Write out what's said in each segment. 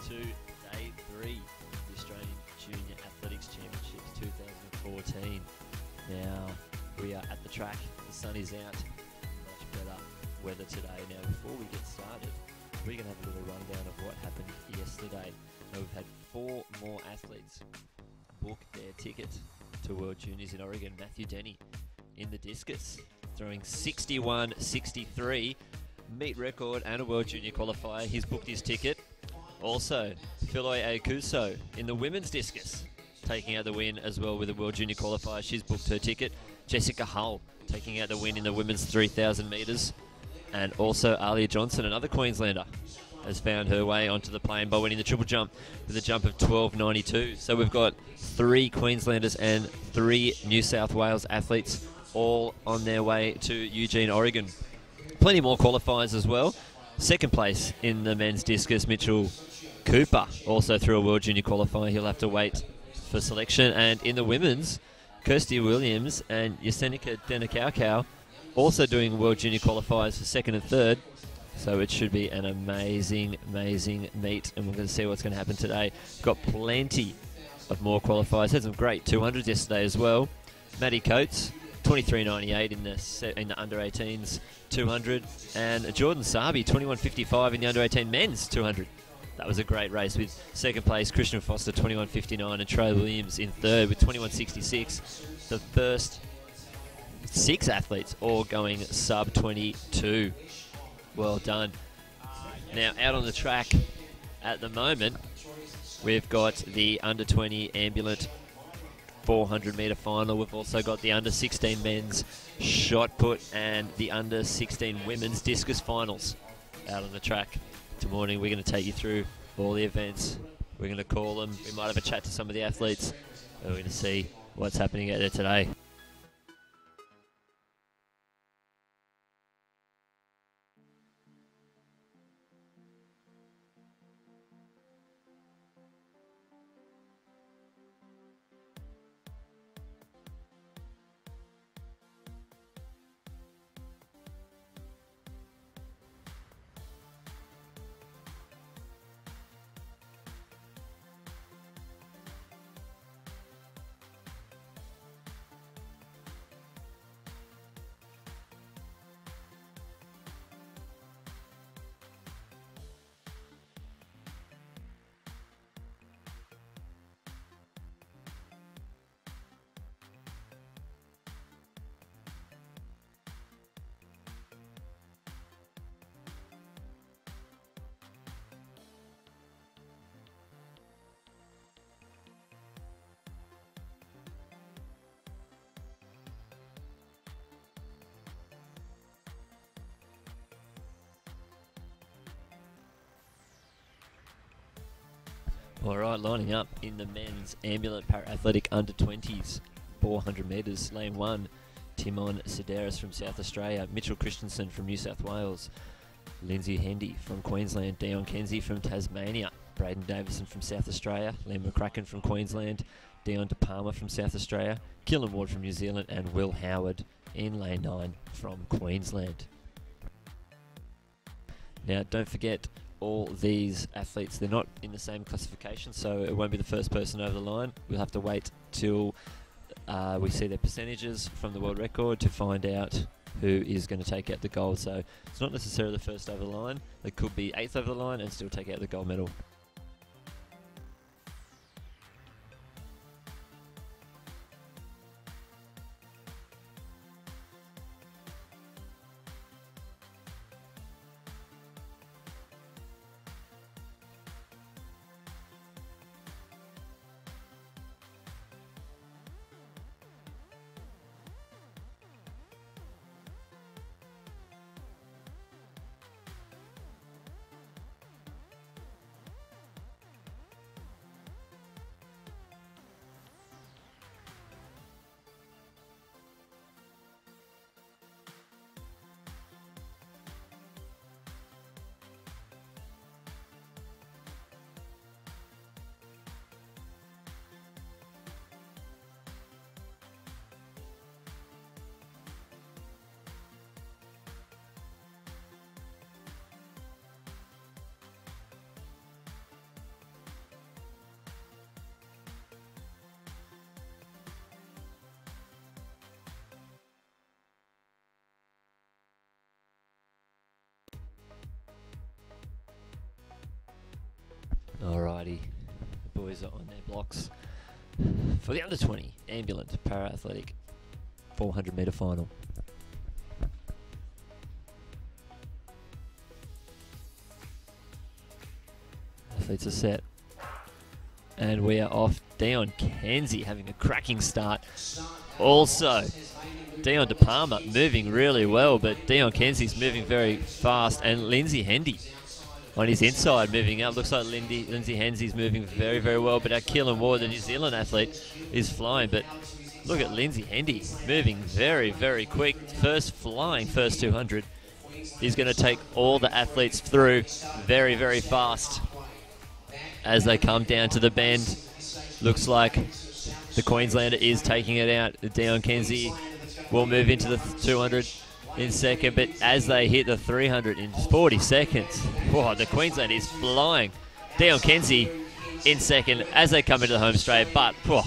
to day 3 of the Australian Junior Athletics Championships 2014. Now, we are at the track, the sun is out, much better weather today. Now, before we get started, we're going to have a little rundown of what happened yesterday. Now, we've had 4 more athletes book their ticket to World Juniors in Oregon. Matthew Denny in the discus, throwing 61.63, meet record and a World Junior qualifier. He's booked his ticket. Also, Philoe Akuso in the women's discus, taking out the win as well with a World Junior qualifier. She's booked her ticket. Jessica Hull taking out the win in the women's 3,000 metres. And also Alia Johnson, another Queenslander, has found her way onto the plane by winning the triple jump with a jump of 12.92. So we've got 3 Queenslanders and 3 New South Wales athletes all on their way to Eugene, Oregon. Plenty more qualifiers as well. Second place in the men's discus, Mitchell Cooper, also through a World Junior qualifier. He'll have to wait for selection. And in the women's, Kirsty Williams and Yasenika Denakaukau also doing World Junior qualifiers for second and third. So it should be an amazing, amazing meet. And we're going to see what's going to happen today. Got plenty of more qualifiers. Had some great 200s yesterday as well. Maddy Coates, 23.98 in the under 18s 200, and Jordan Sabi 21.55 in the under 18 men's 200. That was a great race with second place Christian Foster 21.59 and Trey Williams in third with 21.66. The first 6 athletes all going sub 22. Well done. Now out on the track at the moment, we've got the under 20 ambulant 400 metre final. We've also got the under 16 men's shot put and the under 16 women's discus finals out on the track. Tomorrow we're going to take you through all the events. We're going to call them. We might have a chat to some of the athletes. And we're going to see what's happening out there today. All right, lining up in the men's ambulant para-athletic under 20s, 400 metres. Lane 1, Timon Sideris from South Australia, Mitchell Christiansen from New South Wales, Lindsay Hendy from Queensland, Deon Kenzie from Tasmania, Braden Davison from South Australia, Liam McCracken from Queensland, Deon Palma from South Australia, Keel Ward from New Zealand, and Will Howard in lane 9 from Queensland. Now, don't forget, all these athletes, they're not in the same classification, so it won't be the first person over the line. We'll have to wait till we see their percentages from the world record to find out who is going to take out the gold. So it's not necessarily the first over the line. They could be 8th over the line and still take out the gold medal. Alrighty, the boys are on their blocks for the under 20 ambulant para athletic 400 metre final. Athletes are set, and we are off. Deon Kenzie having a cracking start. Also, Deon to Palma moving really well, but Deon Kenzie's moving very fast, and Lindsay Hendy on his inside moving up. Looks like Lindsay Hendy's moving very, very well, but our Keel and Ward, the New Zealand athlete, is flying. But look at Lindsay Hendy moving very, very quick. First 200. He's going to take all the athletes through very, very fast as they come down to the bend. Looks like the Queenslander is taking it out. Deon Kenzie will move into the 200 in second, but as they hit the 300 in 40 seconds, wow, the Queenslander is flying. Deon Kenzie in second as they come into the home straight, but wow,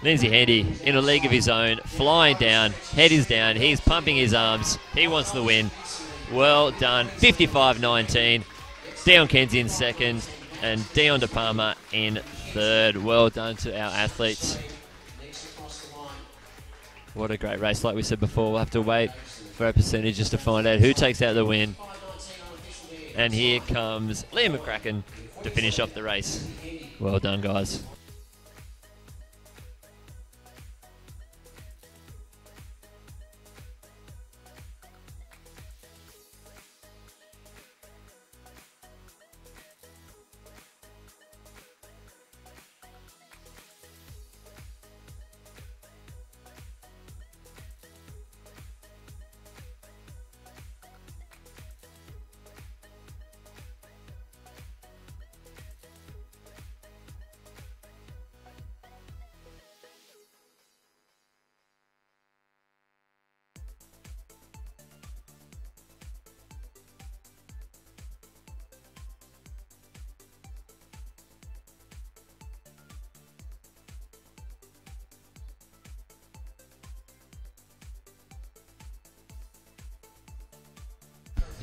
Lindsay Hendy in a league of his own, flying down, head is down, he's pumping his arms, he wants the win. Well done, 55.19. Deon Kenzie in second, and Deon De Palma in third. Well done to our athletes. What a great race. Like we said before, we'll have to wait for our percentages to find out who takes out the win. And here comes Liam McCracken to finish off the race. Well done, guys.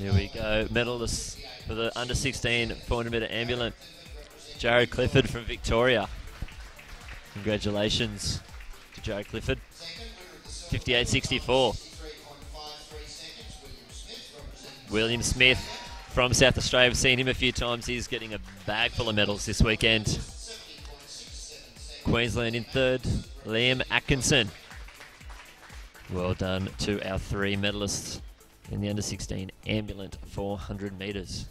Here we go, medalists for the under 16 400 metre ambulant. Jared Clifford from Victoria. Congratulations to Jared Clifford. 58.64. William Smith from South Australia. We've seen him a few times. He's getting a bag full of medals this weekend. Queensland in third, Liam Atkinson. Well done to our three medalists in the under 16 ambulant 400 metres.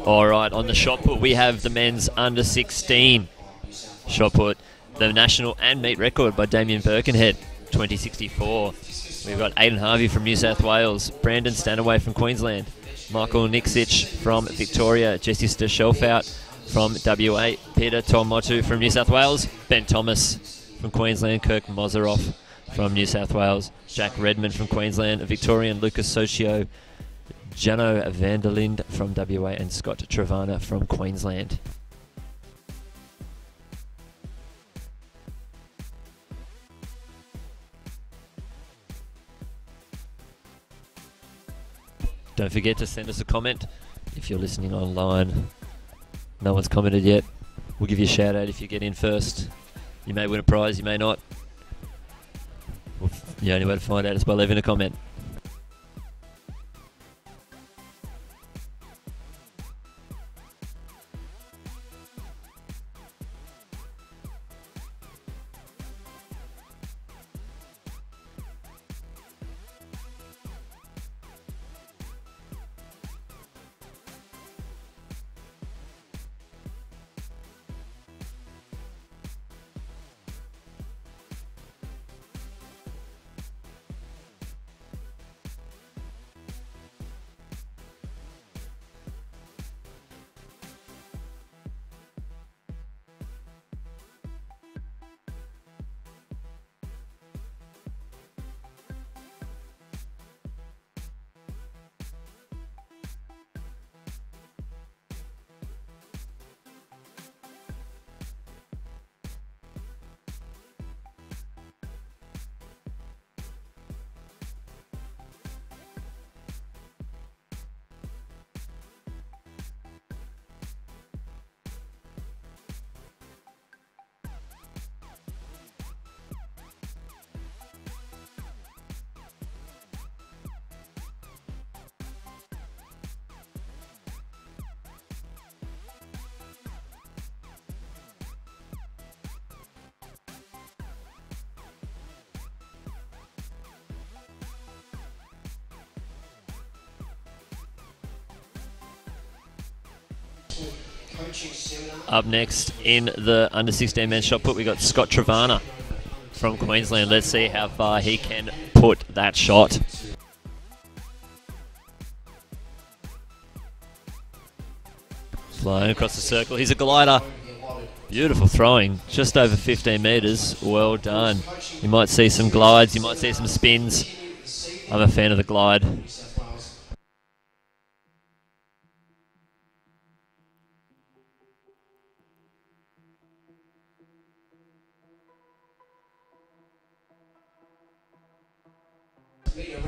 All right, on the shot put, we have the men's under 16 shot put, the national and meet record by Damien Birkenhead, 20.64. We've got Aidan Harvey from New South Wales, Brandon Stanaway from Queensland, Michael Nixic from Victoria, Jesse Stelfeldt from WA, Peter Tomotu from New South Wales, Ben Thomas from Queensland, Kirk Moseroff from New South Wales, Jack Redmond from Queensland, Victorian Lucas Socio, Jano Vanderlind from WA, and Scott Travana from Queensland. Don't forget to send us a comment if you're listening online. No one's commented yet. We'll give you a shout out if you get in first. You may win a prize, you may not. The only way to find out is by leaving a comment. Up next in the under 16 men's shot put, we got Scott Travana from Queensland. Let's see how far he can put that shot. Flying across the circle. He's a glider. Beautiful throwing. Just over 15 metres. Well done. You might see some glides. You might see some spins. I'm a fan of the glide.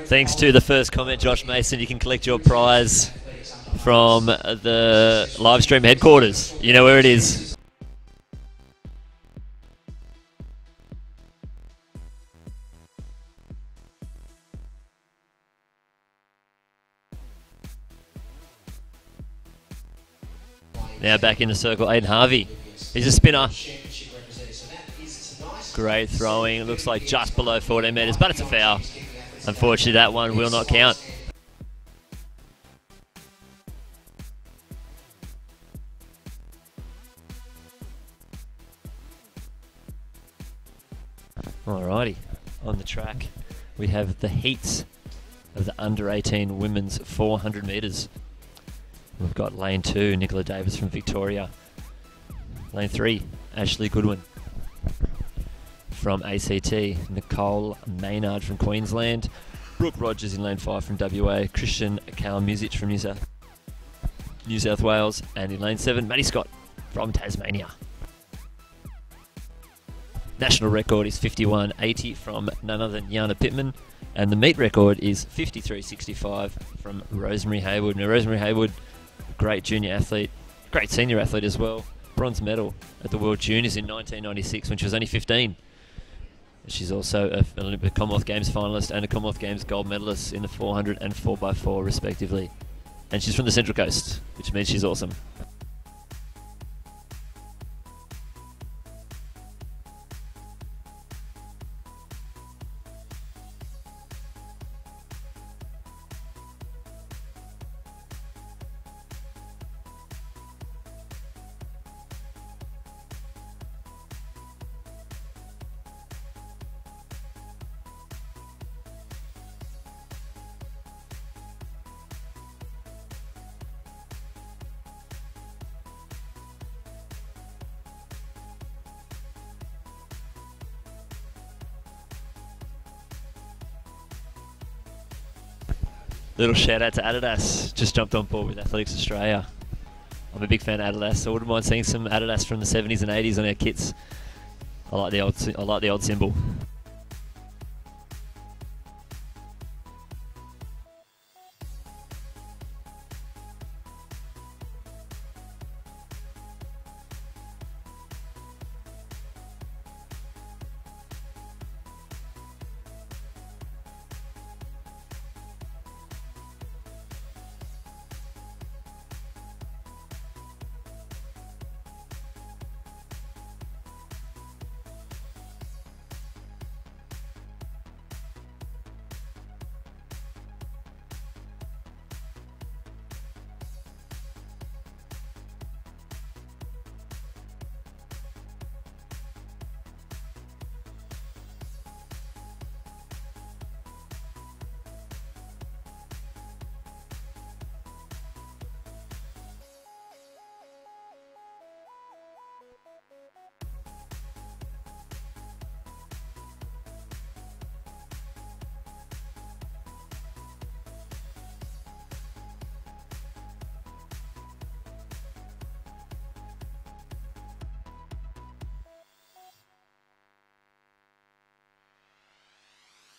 Thanks to the first comment, Josh Mason, you can collect your prize from the live stream headquarters. You know where it is. Now back in the circle, Aiden Harvey. He's a spinner. Great throwing. It looks like just below 14 metres, but it's a foul. Unfortunately, that one will not count. Alrighty, on the track we have the heats of the under 18 women's 400 metres. We've got lane 2, Nicola Davis from Victoria. Lane 3, Ashley Goodwin from ACT. Nicole Maynard from Queensland. Brooke Rogers in lane 5 from WA. Kalemusic from New South Wales. And in lane 7, Maddy Scott from Tasmania. National record is 51.80 from none other than Yana Pittman. And the meet record is 53.65 from Rosemary Haywood. Now, Rosemary Haywood, great junior athlete, great senior athlete as well. Bronze medal at the World Juniors in 1996 when she was only 15. She's also an Olympic Commonwealth Games finalist and a Commonwealth Games gold medalist in the 400 and 4x4 respectively. And she's from the Central Coast, which means she's awesome. Little shout out to Adidas, just jumped on board with Athletics Australia. I'm a big fan of Adidas, so I wouldn't mind seeing some Adidas from the 70s and 80s on our kits. I like the old symbol.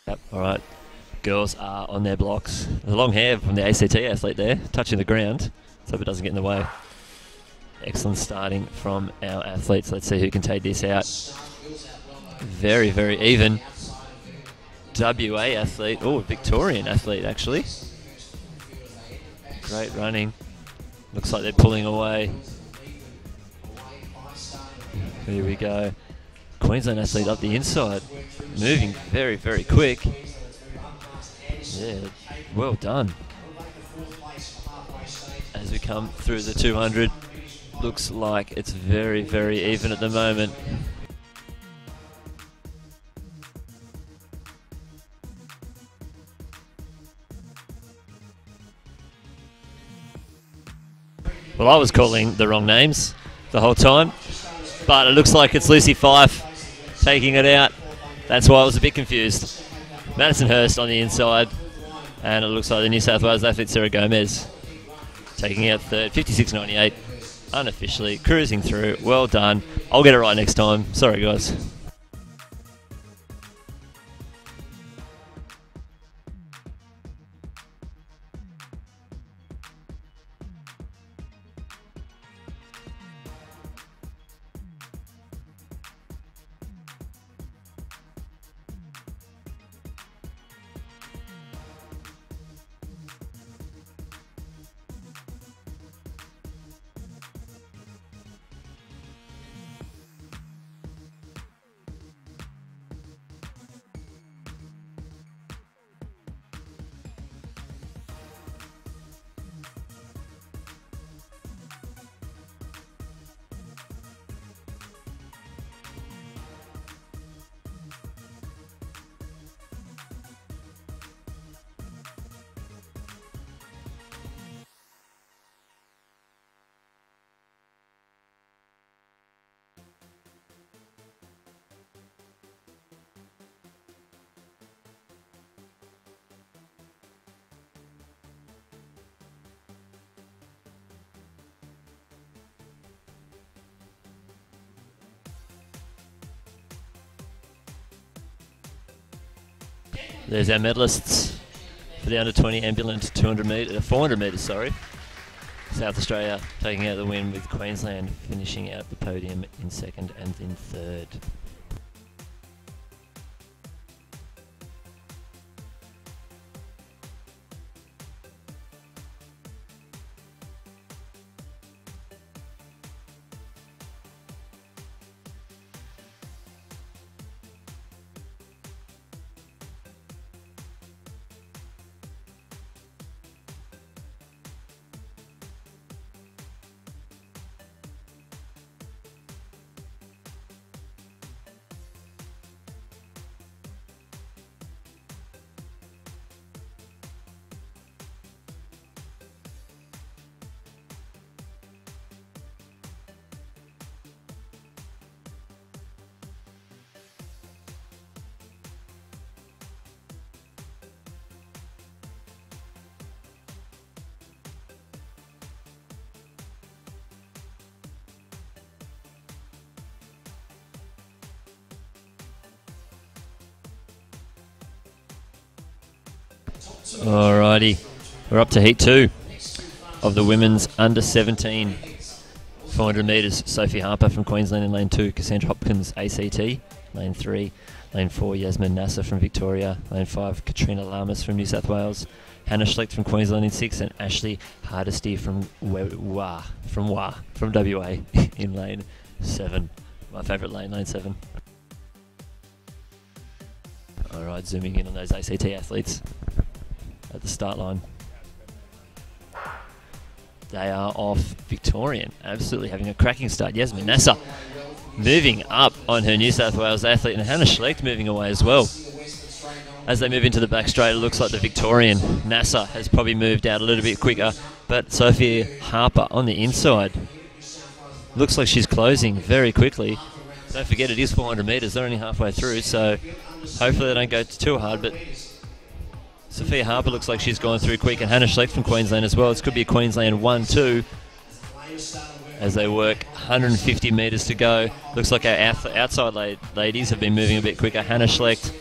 Yep, alright. Girls are on their blocks. The long hair from the ACT athlete there, touching the ground. Let's hope it doesn't get in the way. Excellent starting from our athletes. Let's see who can take this out. Very, very even. WA athlete, oh, Victorian athlete actually. Great running. Looks like they're pulling away. Here we go. Queensland athlete up the inside. Moving very, very quick. Yeah, well done. As we come through the 200, looks like it's very, very even at the moment. Well, I was calling the wrong names the whole time, but it looks like it's Lucy Fife taking it out. That's why I was a bit confused. Madison Hurst on the inside, and it looks like the New South Wales athlete Sarah Gomez taking out third, 56.98, unofficially cruising through. Well done. I'll get it right next time. Sorry, guys. There's our medalists for the under-20 ambulant 400 metres, sorry. South Australia taking out the win, with Queensland finishing out the podium in second and in third. Alrighty, we're up to heat 2 of the women's under 17 400 metres. Sophie Harper from Queensland in lane 2, Cassandra Hopkins ACT, lane 3, lane 4 Yasmin Nasser from Victoria, lane 5 Katrina Lamas from New South Wales, Hannah Schlecht from Queensland in 6, and Ashley Hardesty from WA in lane 7. My favourite lane, lane 7. Alright, zooming in on those ACT athletes at the start line. They are off Victorian, absolutely having a cracking start. Yasmin Nasser moving up on her New South Wales athlete, and Hannah Schlecht moving away as well. As they move into the back straight, it looks like the Victorian Nasser has probably moved out a little bit quicker, but Sophie Harper on the inside looks like she's closing very quickly. Don't forget, it is 400 metres, they're only halfway through, so hopefully they don't go too hard, but Sophia Harper looks like she's gone through quick, and Hannah Schlecht from Queensland as well. This could be a Queensland 1-2 as they work 150 metres to go. Looks like our outside ladies have been moving a bit quicker. Hannah Schlecht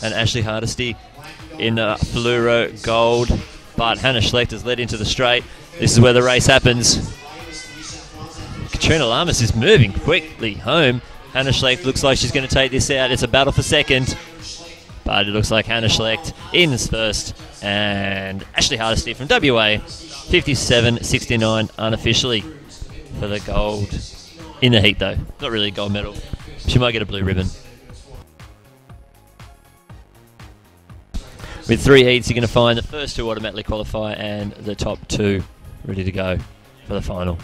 and Ashley Hardesty in fluoro gold, but Hannah Schlecht has led into the straight. This is where the race happens. Katrina Lamas is moving quickly home. Hannah Schlecht looks like she's going to take this out. It's a battle for second, but it looks like Hannah Schlecht in first, and Ashley Hardesty from WA, 57.69 unofficially for the gold in the heat though. Not really a gold medal. She might get a blue ribbon. With 3 heats, you're going to find the first 2 automatically qualify and the top 2 ready to go for the final.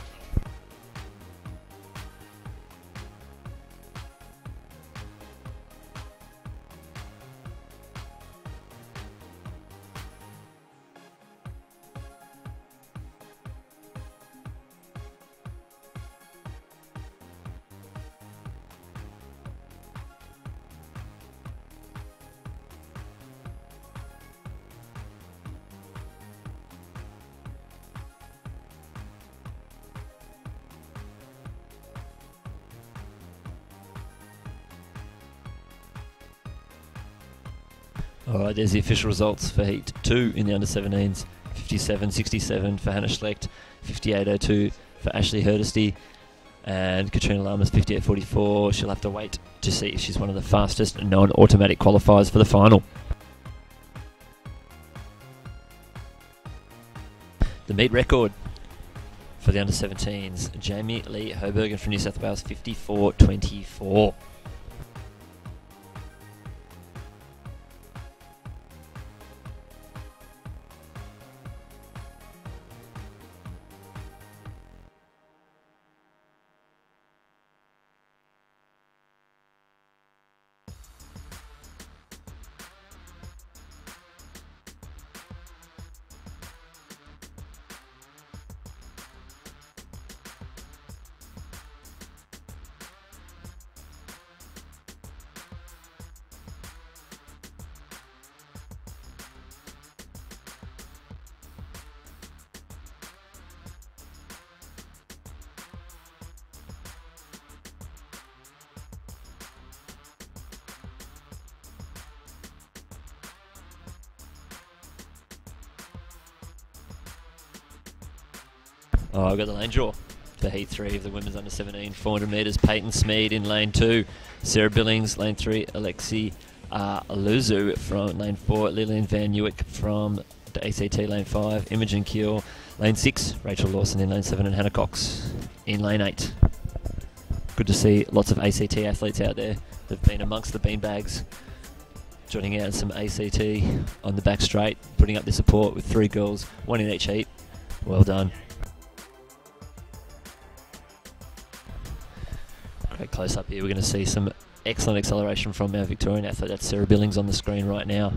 Alright, there's the official results for Heat 2 in the under-17s. 57.67 for Hannah Schlecht, 58.02 for Ashley Hurdesty, and Katrina Lamas 58.44. She'll have to wait to see if she's one of the fastest non-automatic qualifiers for the final. The meet record for the under-17s, Jamie Lee Hobergen from New South Wales, 54.24. Oh, I've got the lane draw for Heat 3 of the women's under-17, 400 metres. Peyton Smead in lane 2, Sarah Billings, lane 3, Alexi Aluzu from lane 4, Lillian Van Newick from the ACT lane 5, Imogen Keel, lane 6, Rachel Lawson in lane 7, and Hannah Cox in lane 8. Good to see lots of ACT athletes out there. They've been amongst the beanbags, jotting out some ACT on the back straight, putting up their support with 3 girls, 1 in each heat. Well done. Great close up here. We're going to see some excellent acceleration from our Victorian athlete. That's Sarah Billings on the screen right now.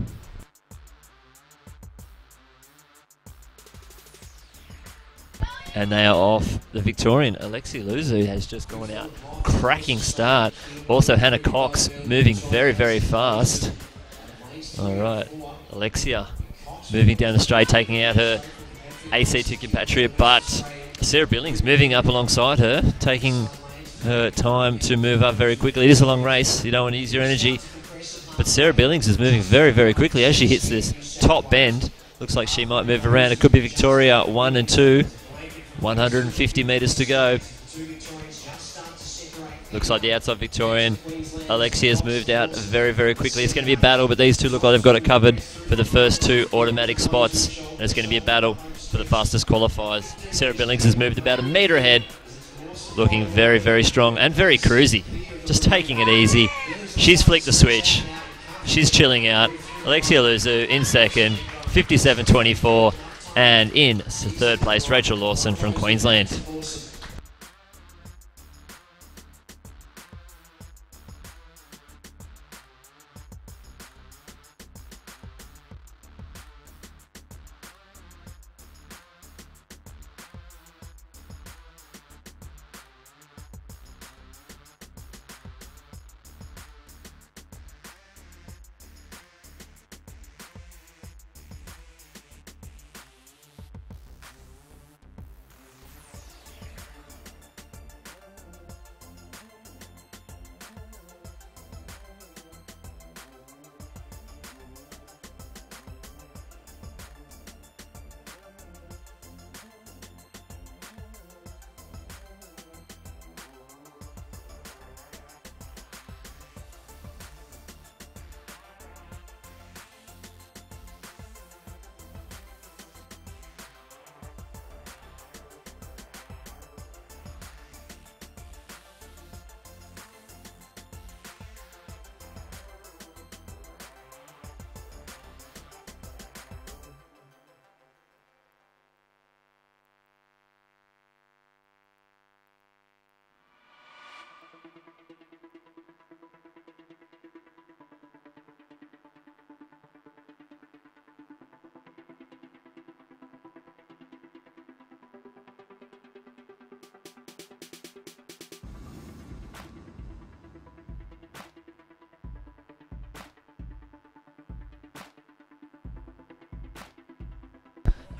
And they are off. The Victorian Alexi Luzu has just gone out. Cracking start. Also Hannah Cox moving very, very fast. All right. Alexia moving down the straight, taking out her ACT compatriot, but Sarah Billings moving up alongside her, taking her time to move up very quickly. It is a long race. You don't want to use your energy. But Sarah Billings is moving very, very quickly as she hits this top bend. Looks like she might move around. It could be Victoria 1 and 2. 150 metres to go. Looks like the outside Victorian. Alexia's moved out very, very quickly. It's going to be a battle, but these two look like they've got it covered for the first 2 automatic spots. And it's going to be a battle for the fastest qualifiers. Sarah Billings has moved about a metre ahead. Looking very, very strong and very cruisy. Just taking it easy. She's flicked the switch. She's chilling out. Alexia Luzu in second, 57.24. And in third place, Rachel Lawson from Queensland.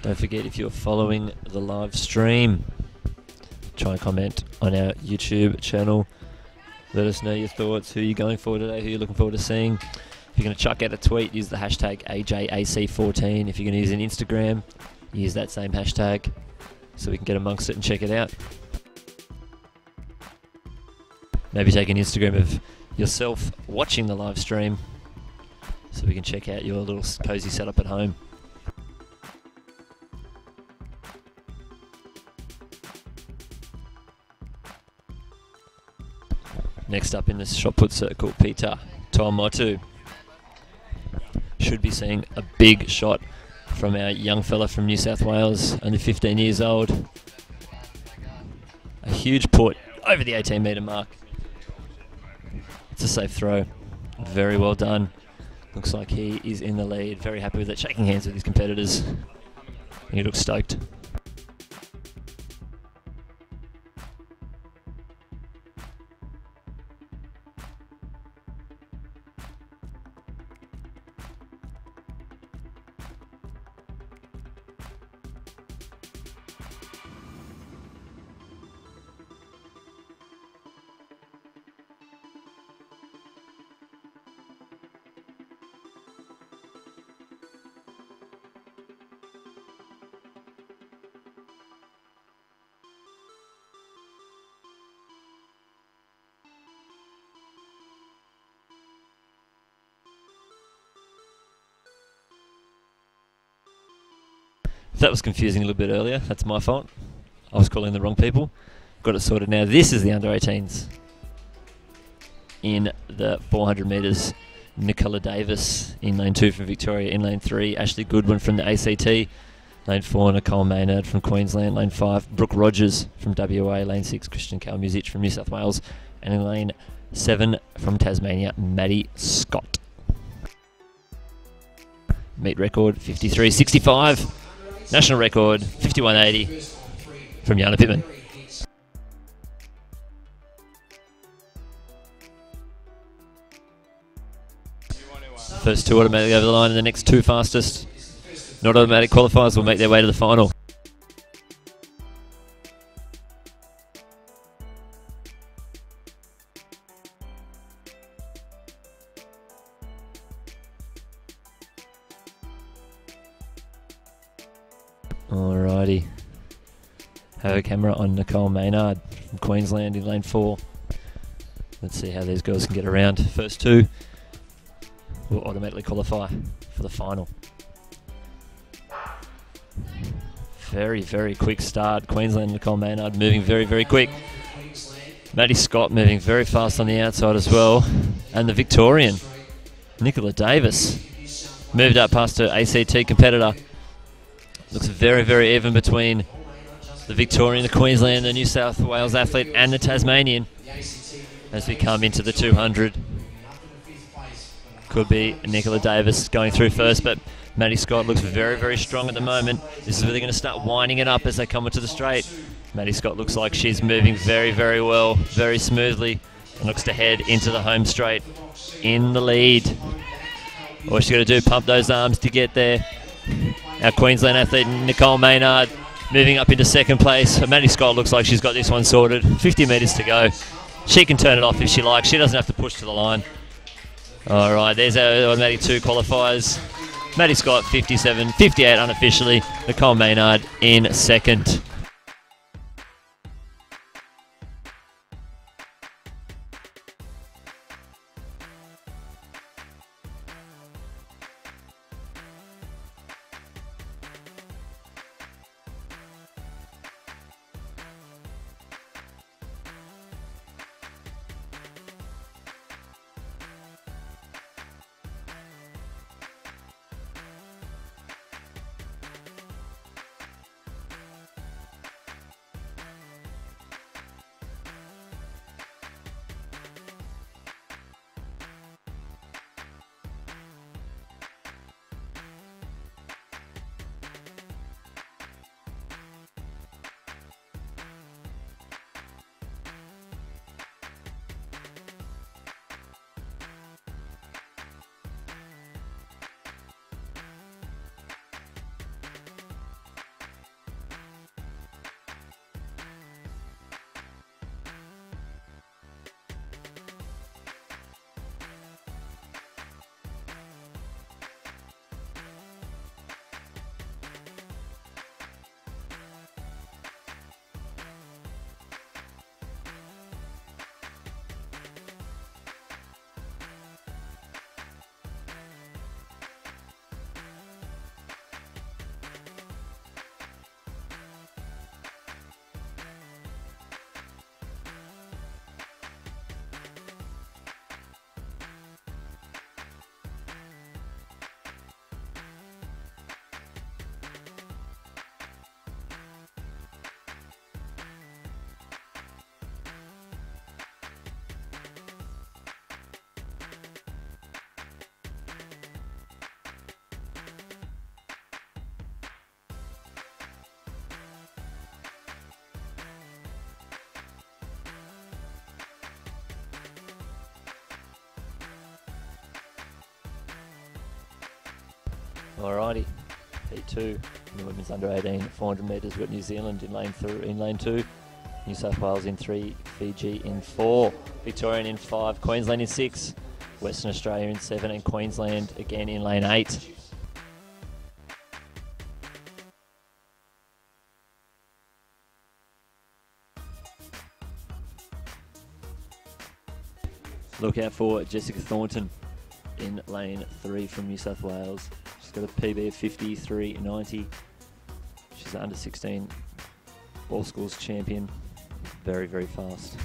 Don't forget, if you're following the live stream, try and comment on our YouTube channel. Let us know your thoughts, who you're going for today, who you're looking forward to seeing, you're going to chuck out a tweet, use the hashtag AJAC14. If you're going to use an Instagram, use that same hashtag so we can get amongst it and check it out. Maybe take an Instagram of yourself watching the live stream so we can check out your little cozy setup at home. Next up in this shot put circle, Peter Tuamotu. Should be seeing a big shot from our young fella from New South Wales, only 15 years old. A huge put over the 18-metre mark. It's a safe throw. Very well done. Looks like he is in the lead. Very happy with it. Shaking hands with his competitors. He looks stoked. If that was confusing a little bit earlier, that's my fault. I was calling the wrong people. Got it sorted now. This is the under-18s. In the 400 metres, Nicola Davis in lane 2 from Victoria. In lane 3, Ashley Goodwin from the ACT. Lane 4, Nicole Maynard from Queensland. Lane 5, Brooke Rogers from WA. Lane 6, Kalemusic from New South Wales. And in lane 7 from Tasmania, Maddy Scott. Meet record 53.65. National record 51.80 from Yana Pittman. First two automatically over the line, and the next two fastest not automatic qualifiers will make their way to the final. Alrighty. Have a camera on Nicole Maynard from Queensland in lane 4. Let's see how these girls can get around. First two will automatically qualify for the final. Very, very quick start. Queensland Nicole Maynard moving very, very quick. Maddy Scott moving very fast on the outside as well. And the Victorian, Nicola Davis, moved up past her ACT competitor. Looks very, very even between the Victorian, the Queensland, the New South Wales athlete and the Tasmanian as we come into the 200. Could be Nicola Davis going through first, but Maddy Scott looks very, very strong at the moment. This is where they're going to start winding it up as they come into the straight. Maddy Scott looks like she's moving very, very well, very smoothly, and looks to head into the home straight in the lead. All she's got to do, pump those arms to get there. Our Queensland athlete Nicole Maynard moving up into second place. Maddy Scott looks like she's got this one sorted. 50 metres to go. She can turn it off if she likes. She doesn't have to push to the line. All right, there's our automatic 2 qualifiers. Maddy Scott 57, 58 unofficially. Nicole Maynard in second. Alrighty, P2 in the women's under 18 400 metres. We've got New Zealand in lane 2, New South Wales in 3, Fiji in 4, Victorian in 5, Queensland in 6, Western Australia in 7, and Queensland again in lane 8. Look out for Jessica Thornton in lane 3 from New South Wales. She's got a PB of 53.90. She's an under 16 all schools champion. Very, very fast.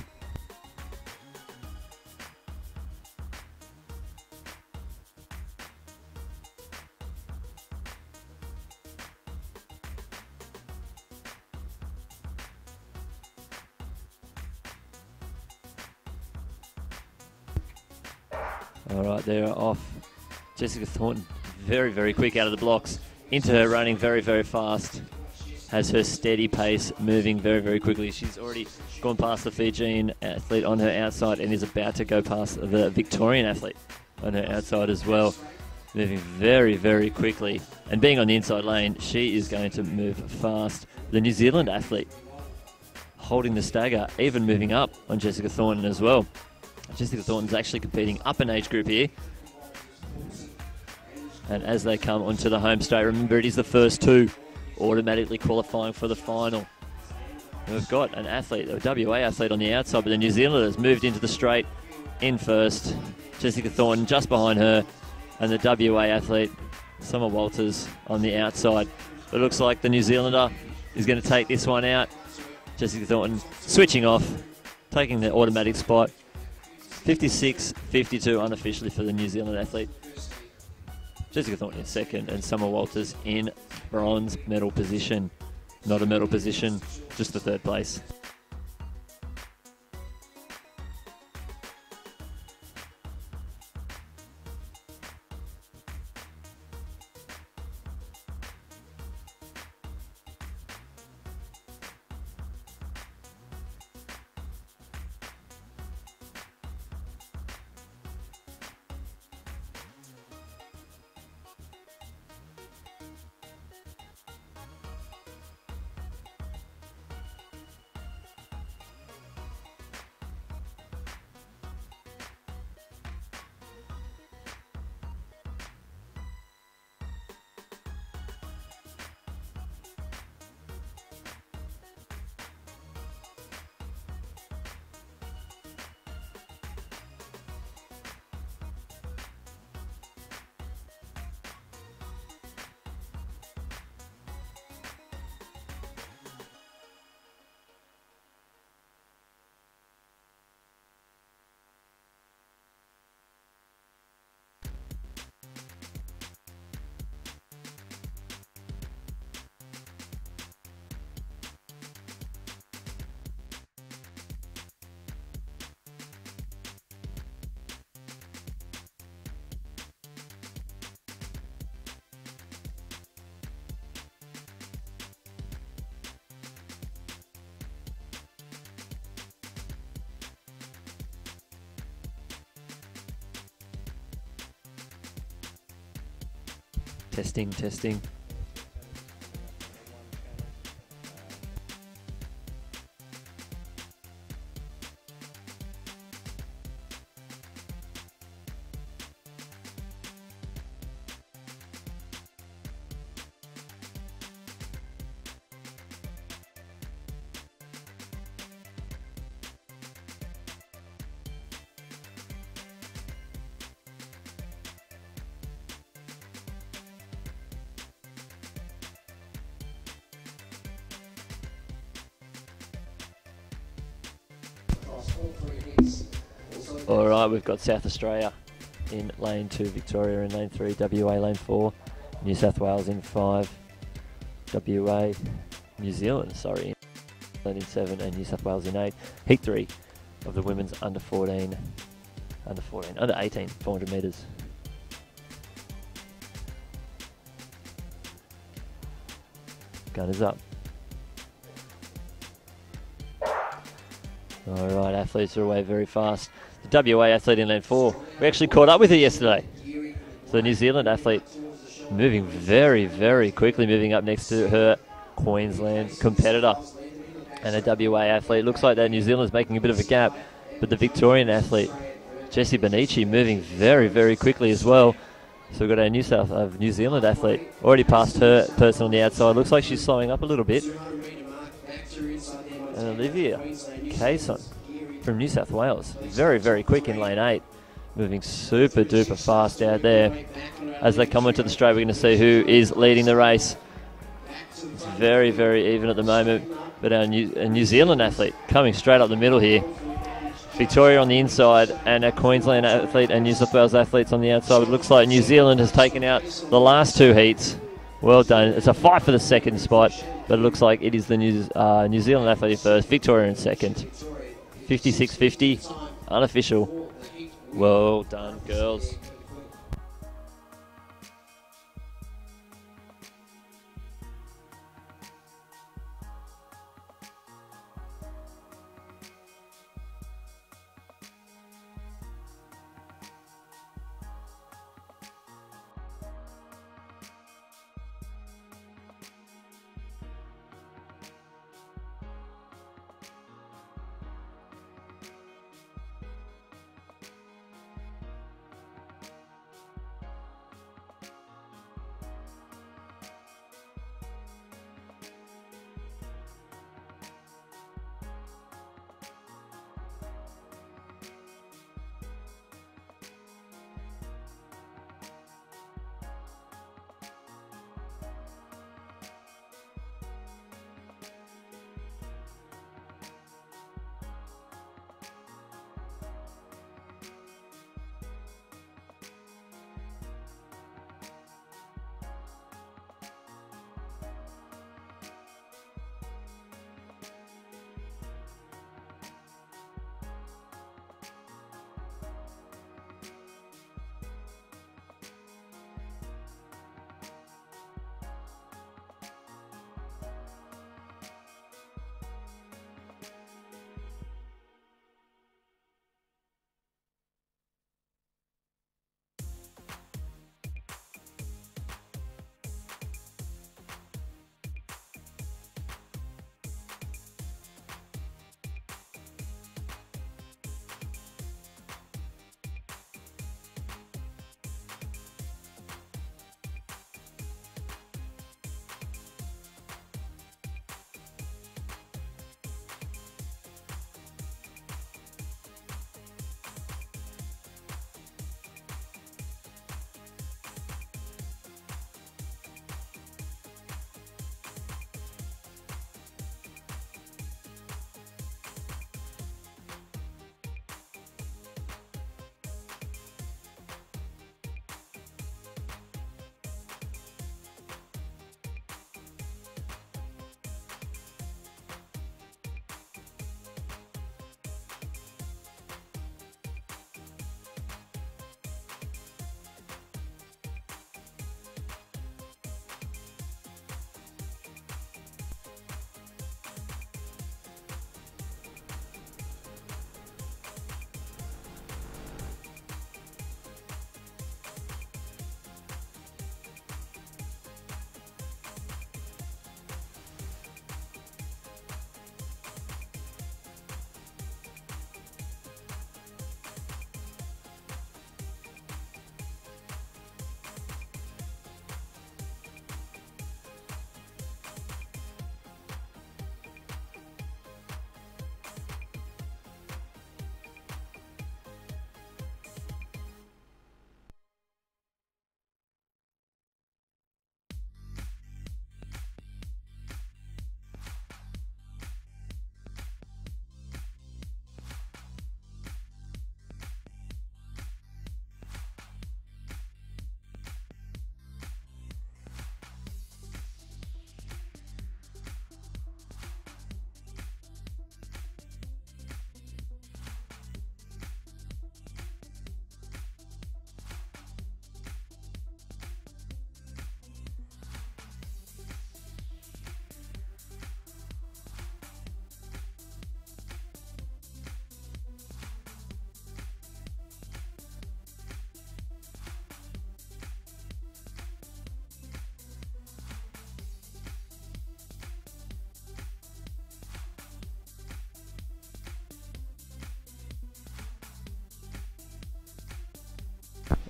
All right, they're off. Jessica Thornton, very, very quick out of the blocks. Into her running very, very fast. Has her steady pace moving very, very quickly. She's already gone past the Fijian athlete on her outside and is about to go past the Victorian athlete on her outside as well. Moving very, very quickly. And being on the inside lane, she is going to move fast. The New Zealand athlete holding the stagger, even moving up on Jessica Thornton as well. Jessica Thornton's actually competing up an age group here. And as they come onto the home straight, remember it is the first two automatically qualifying for the final. And we've got an athlete, a WA athlete on the outside, but the New Zealander has moved into the straight in first. Jessica Thornton just behind her, and the WA athlete, Summer Walters, on the outside. But it looks like the New Zealander is going to take this one out. Jessica Thornton switching off, taking the automatic spot. 56-52 unofficially for the New Zealand athlete. Jessica Thornton in second and Summer Walters in bronze medal position. Not a medal position, just the third place. Testing, testing. All right, we've got South Australia in lane 2, Victoria in lane 3, WA lane 4, New South Wales in 5, New Zealand, in 7, and New South Wales in 8. Heat 3 of the women's under 18, 400 metres. Gun is up. All right, athletes are away very fast. The WA athlete in lane 4, we actually caught up with her yesterday. So the New Zealand athlete moving very, very quickly, moving up next to her Queensland competitor and a WA athlete. Looks like that New Zealand's making a bit of a gap, but the Victorian athlete, Jessie Benici, moving very, very quickly as well. So we've got a New Zealand athlete already past her person on the outside. Looks like she's slowing up a little bit. And Olivia Cason from New South Wales, very, very quick in lane 8. Moving super duper fast out there. As they come into the straight, we're going to see who is leading the race. It's very, very even at the moment. But our New Zealand athlete coming straight up the middle here. Victoria on the inside and a Queensland athlete and New South Wales athletes on the outside. It looks like New Zealand has taken out the last 2 heats. Well done. It's a fight for the second spot, but it looks like it is the New Zealand athlete first, Victoria in second. 56.50, unofficial. Well done, girls.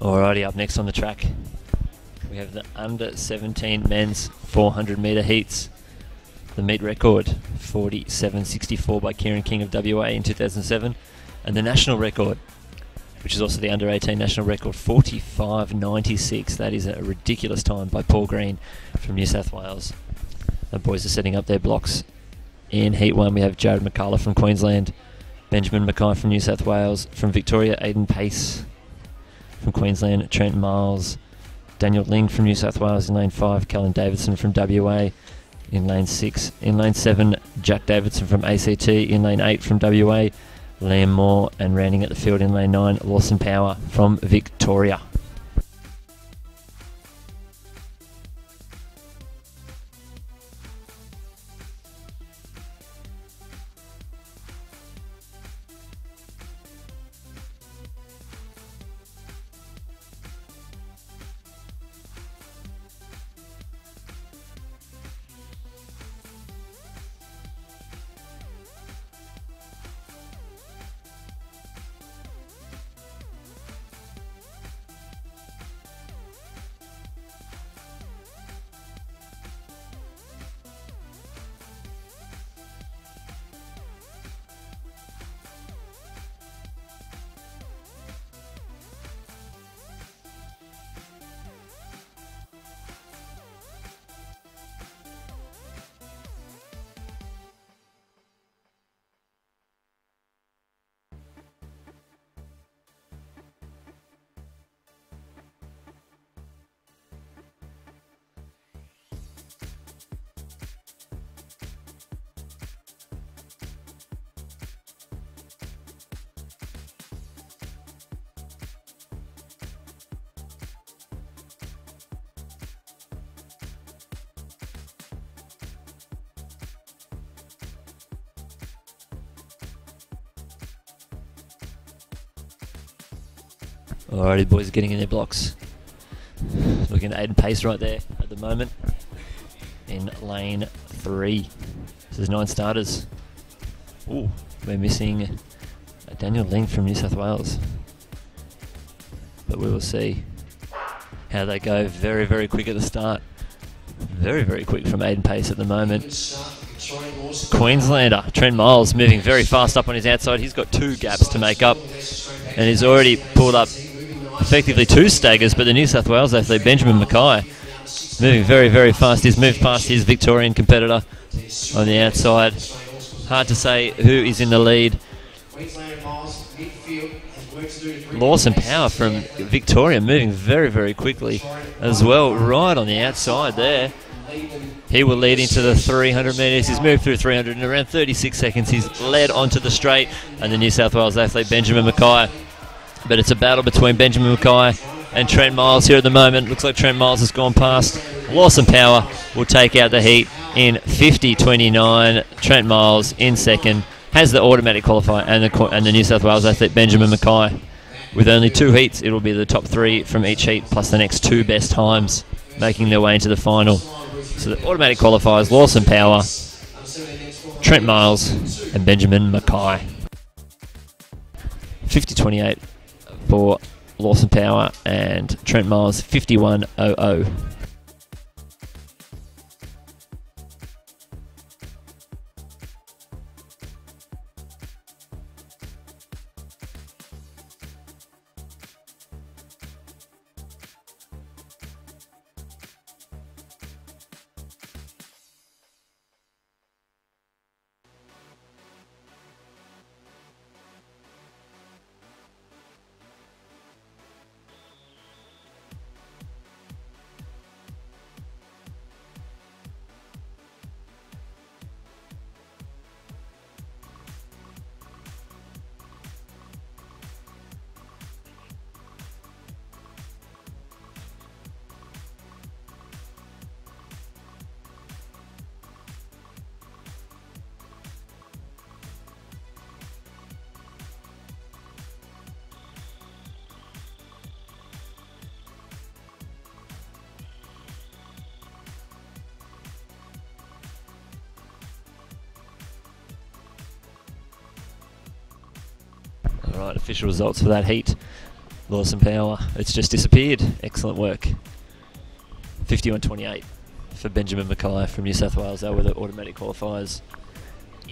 Alrighty, up next on the track, we have the under 17 men's 400 metre heats. The meet record, 47.64 by Kieran King of WA in 2007. And the national record, which is also the under 18 national record, 45.96. That is a ridiculous time by Paul Green from New South Wales. The boys are setting up their blocks. In Heat 1, we have Jared McCullough from Queensland, Benjamin Mackay from New South Wales, from Victoria, Aiden Pace from Queensland, Trent Miles, Daniel Ling from New South Wales in lane 5, Callan Davidson from WA in lane 6. In lane 7, Jack Davidson from ACT. In lane 8 from WA, Liam Moore. And rounding at the field in lane 9, Lawson Power from Victoria. Alrighty, boys are getting in their blocks. Looking at Aiden Pace right there at the moment in lane 3. So there's 9 starters. Ooh, we're missing Daniel Ling from New South Wales. But we will see how they go. Very, very quick at the start. Very, very quick from Aiden Pace at the moment. Queenslander, Trent Miles, moving very fast up on his outside. He's got 2 gaps to make up. And he's already pulled up effectively 2 staggers, but the New South Wales athlete Benjamin Mackay moving very, very fast. He's moved past his Victorian competitor on the outside. Hard to say who is in the lead. Lawson Power from Victoria moving very, very quickly as well, right on the outside there. He will lead into the 300 metres. He's moved through 300 in around 36 seconds. He's led onto the straight, and the New South Wales athlete Benjamin Mackay. But it's a battle between Benjamin Mackay and Trent Miles here at the moment. Looks like Trent Miles has gone past. Lawson Power will take out the heat in 50.29. Trent Miles in second has the automatic qualifier, and the New South Wales athlete Benjamin Mackay. With only 2 heats, it will be the top 3 from each heat, plus the next 2 best times making their way into the final. So the automatic qualifiers: Lawson Power, Trent Miles, and Benjamin Mackay. 50.28 for Lawson Power, and Trent Miles 51.00. Alright, official results for that heat. Awesome power. It's just disappeared. Excellent work. 51.28 for Benjamin Mackay from New South Wales. They were the automatic qualifiers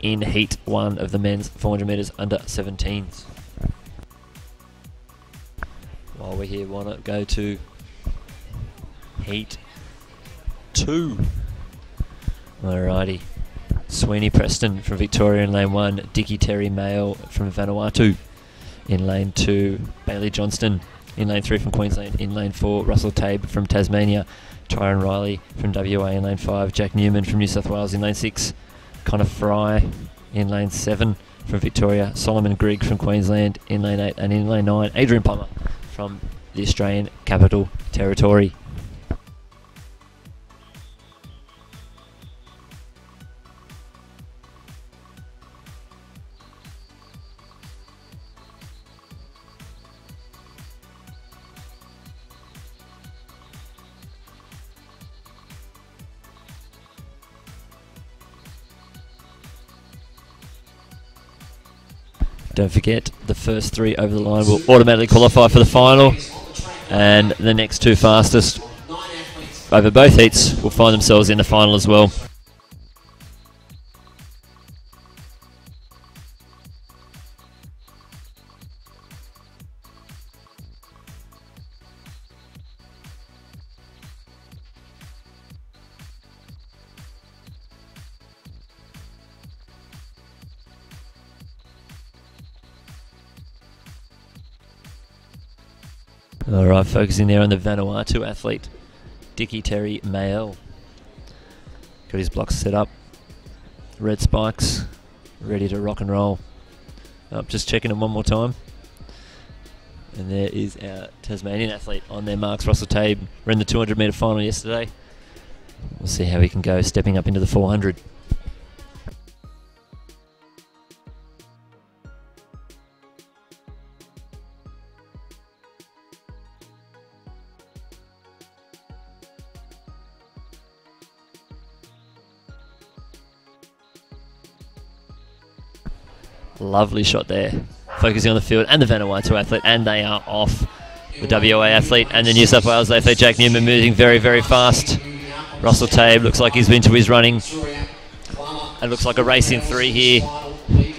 in Heat 1 of the men's 400 metres under 17s. While we're here, why not go to Heat 2? Alrighty. Sweeney Preston from Victoria in lane 1. Dickie Terry Mayo from Vanuatu in lane 2. Bailey Johnston in lane 3 from Queensland. In lane 4, Russell Tabe from Tasmania. Tyron Riley from WA in lane 5. Jack Newman from New South Wales in lane 6. Connor Fry in lane 7 from Victoria. Solomon Grigg from Queensland in lane 8. And in lane 9, Adrian Palma from the Australian Capital Territory. Don't forget, the first 3 over the line will automatically qualify for the final, and the next 2 fastest over both heats will find themselves in the final as well. Alright, focusing there on the Vanuatu athlete, Dickie Terry Mael. Got his blocks set up, red spikes, ready to rock and roll. Just checking them one more time. And there is our Tasmanian athlete on their marks, Russell Tabe. Ran the 200 metre final yesterday. We'll see how he can go stepping up into the 400. Lovely shot there. Focusing on the field and the Vanuatu athlete, and they are off. The WA athlete and the New South Wales athlete, Jack Newman, moving very, very fast. Russell Tabe looks like he's been to his running. It looks like a race in 3 here.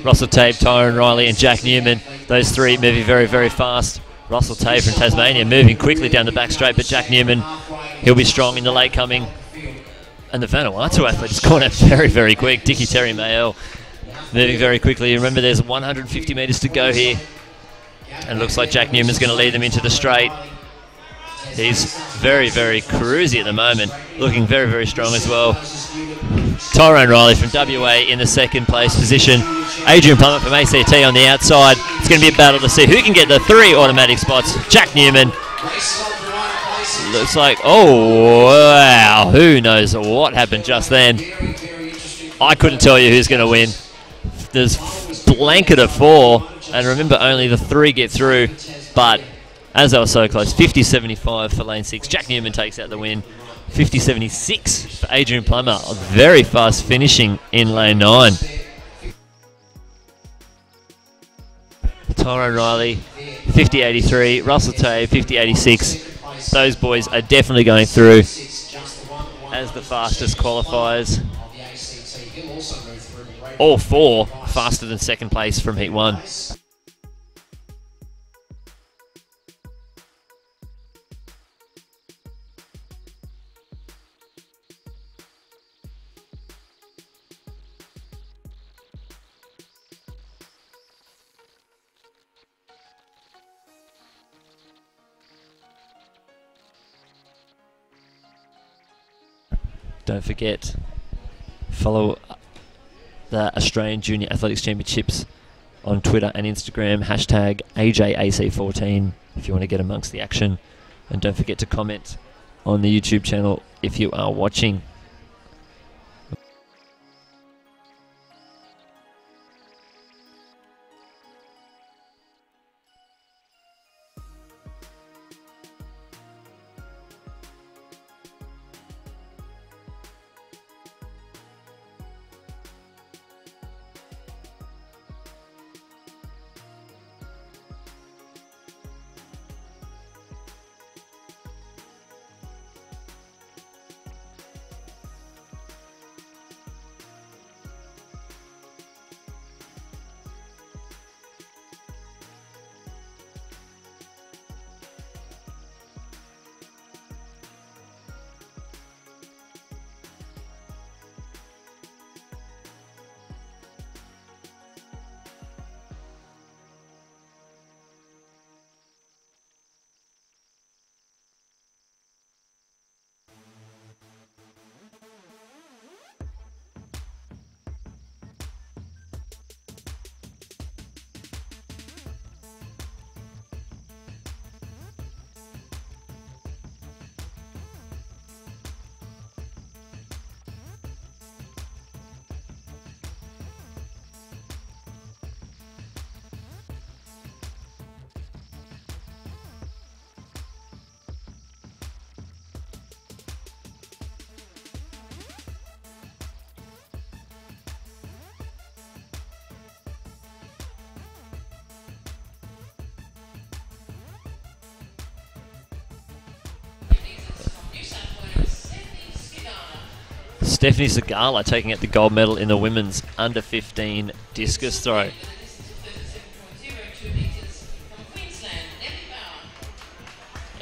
Russell Tabe, Tyron Riley and Jack Newman. Those 3 moving very, very fast. Russell Tabe from Tasmania moving quickly down the back straight, but Jack Newman, he'll be strong in the late coming. And the Vanuatu athlete has gone out very, very quick. Dickie Terry Mael moving very quickly. Remember, there's 150 metres to go here. And it looks like Jack Newman's going to lead them into the straight. He's very, very cruisy at the moment. Looking very, very strong as well. Tyrone Riley from WA in the 2nd place position. Adrian Palmer from ACT on the outside. It's going to be a battle to see who can get the 3 automatic spots. Jack Newman. Looks like, oh, wow. Who knows what happened just then. I couldn't tell you who's going to win. There's blanket of 4, and remember, only the 3 get through, but as they were so close, 50.75 for lane 6. Jack Newman takes out the win. 50.76 for Adrian Plummer. Very fast finishing in lane 9. Tyrone Riley, 50.83. Russell Tay, 50.86. Those boys are definitely going through as the fastest qualifiers. All 4 faster than 2nd place from Heat 1. Don't forget, follow the Australian Junior Athletics Championships on Twitter and Instagram, hashtag AJAC14 if you want to get amongst the action. And don't forget to comment on the YouTube channel if you are watching. Stephanie Segala taking out the gold medal in the women's under 15 discus throw.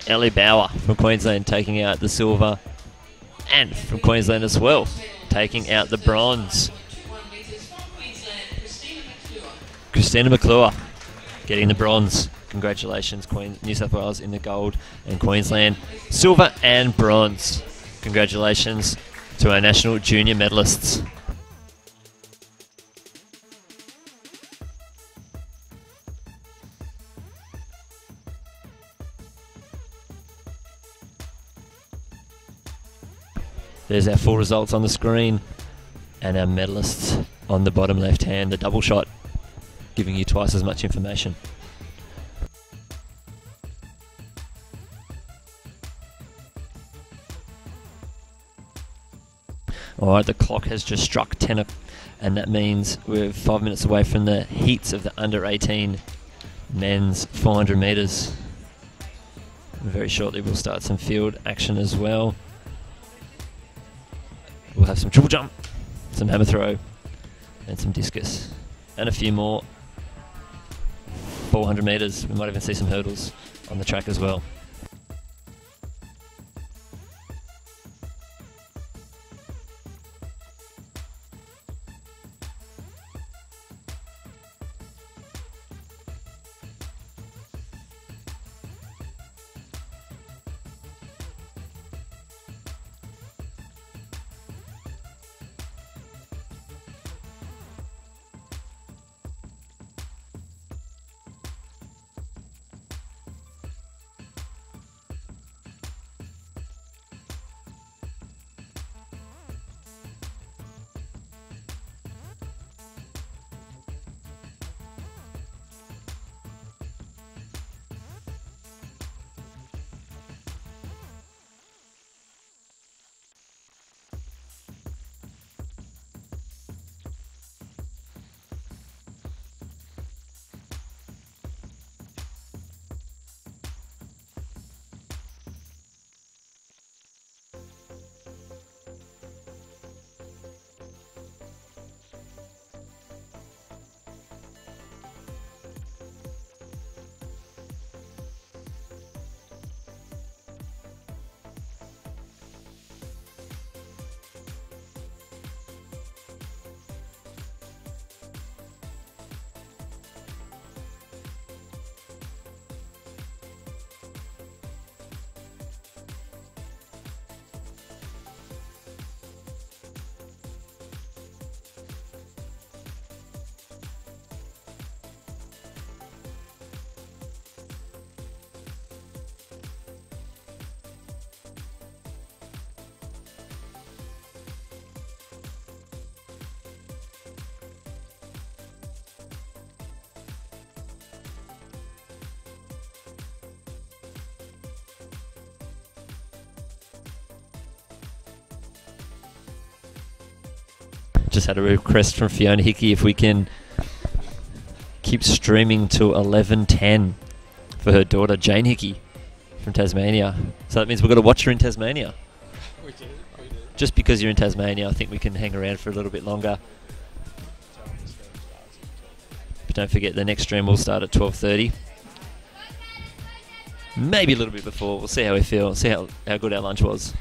Ellie Bauer from Queensland taking out the silver, and from Queensland as well taking out the bronze. Christina McClure getting the bronze. Congratulations, New South Wales in the gold, and Queensland silver and bronze. Congratulations to our national junior medalists. There's our full results on the screen, and our medalists on the bottom left hand, the double shot, giving you twice as much information. Alright, the clock has just struck 10, and that means we're 5 minutes away from the heats of the under 18 men's 400 metres. Very shortly we'll start some field action as well. We'll have some triple jump, some hammer throw, and some discus, and a few more 400 metres. We might even see some hurdles on the track as well. Just had a request from Fiona Hickey if we can keep streaming to 11:10 for her daughter Jane Hickey from Tasmania. So that means we've got to watch her in Tasmania. We do. Just because you're in Tasmania, I think we can hang around for a little bit longer. But don't forget, the next stream will start at 12:30. Maybe a little bit before. We'll see how we feel. See how good our lunch was.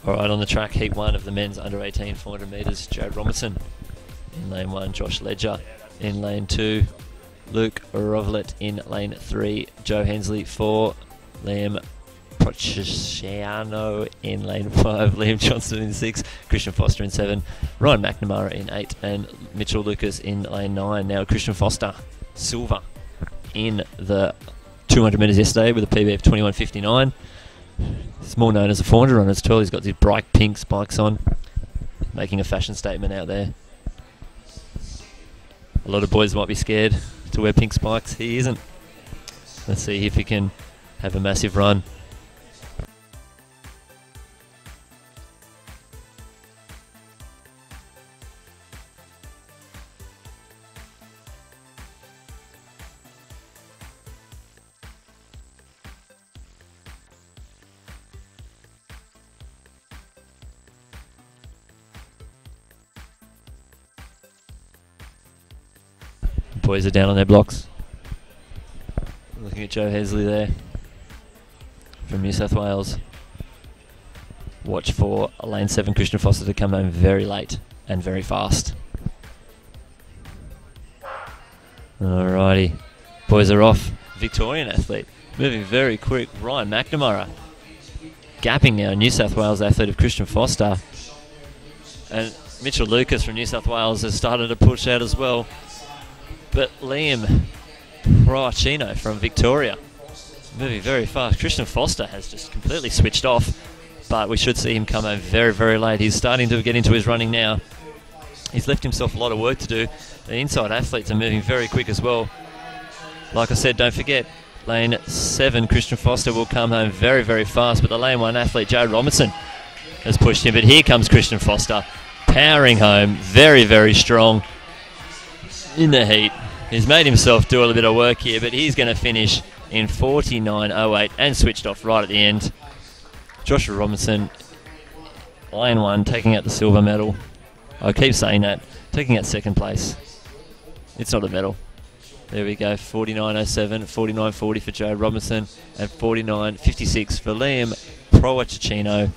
Alright, on the track, heat 1 of the men's under 18 400 metres, Jared Robertson in lane 1, Josh Ledger in lane 2, Luke Rovelet in lane 3, Joe Hensley 4, Liam Procciano in lane 5, Liam Johnston in 6, Christian Foster in 7, Ryan McNamara in 8, and Mitchell Lucas in lane 9. Now Christian Foster, silver in the 200 metres yesterday with a PB of 21.59. He's more known as a 400 runner as well. He's got these bright pink spikes on, making a fashion statement out there. A lot of boys might be scared to wear pink spikes. He isn't. Let's see if he can have a massive run. Boys are down on their blocks. Looking at Joe Hesley there from New South Wales. Watch for lane 7 Christian Foster to come home very late and very fast. Alrighty, boys are off. Victorian athlete moving very quick. Ryan McNamara gapping our New South Wales athlete of Christian Foster. And Mitchell Lucas from New South Wales has started to push out as well. But Liam Proachino from Victoria moving very fast. Christian Foster has just completely switched off, but we should see him come home very, very late. He's starting to get into his running now. He's left himself a lot of work to do. The inside athletes are moving very quick as well. Like I said, don't forget, lane 7 Christian Foster will come home very, very fast, but the lane 1 athlete Jared Robinson has pushed him. But here comes Christian Foster powering home, very, very strong in the heat. He's made himself do a little bit of work here, but he's going to finish in 49.08 and switched off right at the end. Joshua Robinson, lane 1, taking out the silver medal. I keep saying that, taking out second place. It's not a medal. There we go, 49.07, 49.40 for Joe Robinson, and 49.56 for Liam Proachino.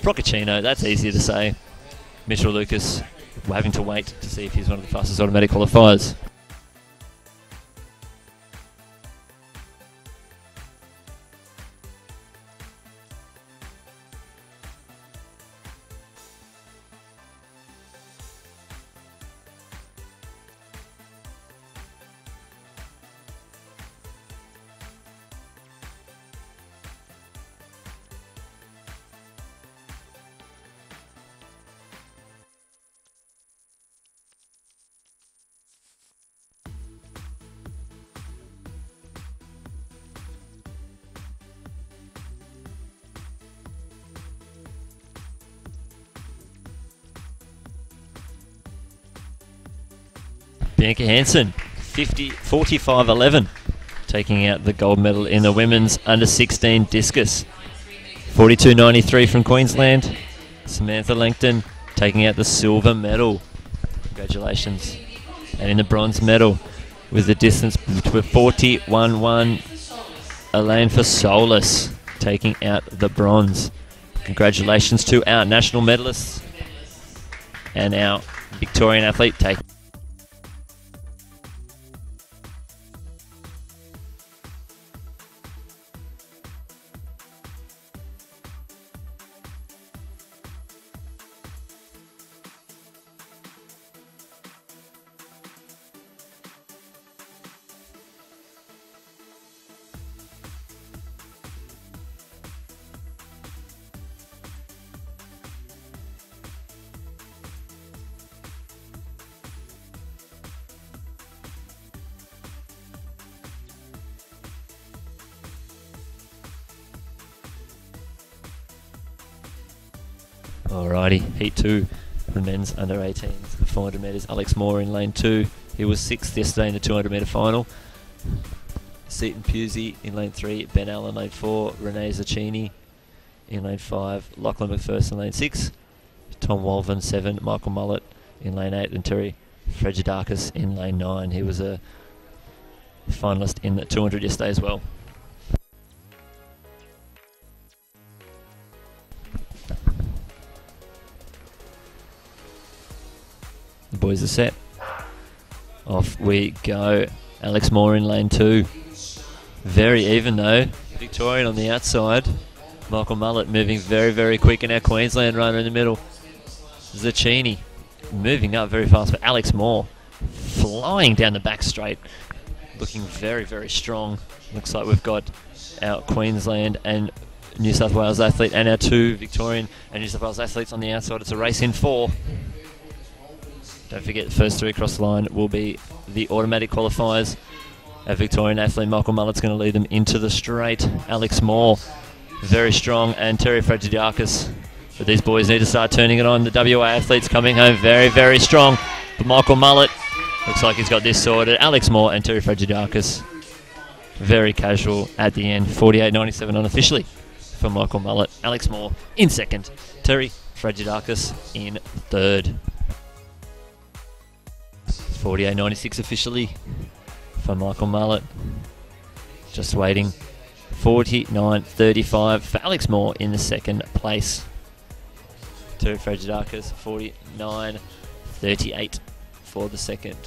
Proachino, that's easier to say. Mitchell Lucas, we're having to wait to see if he's one of the fastest automatic qualifiers. Bianca Hansen, 45.11, taking out the gold medal in the women's under-16 discus. 42.93 from Queensland. Samantha Langton taking out the silver medal. Congratulations. And in the bronze medal with the distance to 41.1, Elaine Fasolis taking out the bronze. Congratulations to our national medalists and our Victorian athlete taking. Alrighty, Heat 2, the men's under 18s, the 400 metres. Alex Moore in lane 2. He was 6th yesterday in the 200 metre final. Seaton Pusey in lane 3, Ben Allen lane 4, Renee Zacchini in lane 5, Lachlan McPherson in lane 6, Tom Walvin 7, Michael Mullett in lane 8, and Terry Fragidakis in lane 9. He was a finalist in the 200 yesterday as well. The boys are set. Off we go. Alex Moore in lane 2. Very even though. Victorian on the outside. Michael Mullett moving very, very quick, and our Queensland runner in the middle. Zacchini moving up very fast, but Alex Moore flying down the back straight. Looking very, very strong. Looks like we've got our Queensland and New South Wales athlete and our 2 Victorian and New South Wales athletes on the outside. It's a race in 4. Don't forget, the first 3 across the line will be the automatic qualifiers. Our Victorian athlete Michael Mullett's going to lead them into the straight. Alex Moore, very strong, and Terry Fragidakis. But these boys need to start turning it on. The WA athletes coming home very, very strong. But Michael Mullett looks like he's got this sorted. Alex Moore and Terry Fragidakis, very casual at the end. 48.97 unofficially for Michael Mullett. Alex Moore in second. Terry Fragidakis in third. 48-96 officially for Michael Mullett. Just waiting. 49-35 for Alex Moore in the second place. To Fragidakis, 49-38 for the second.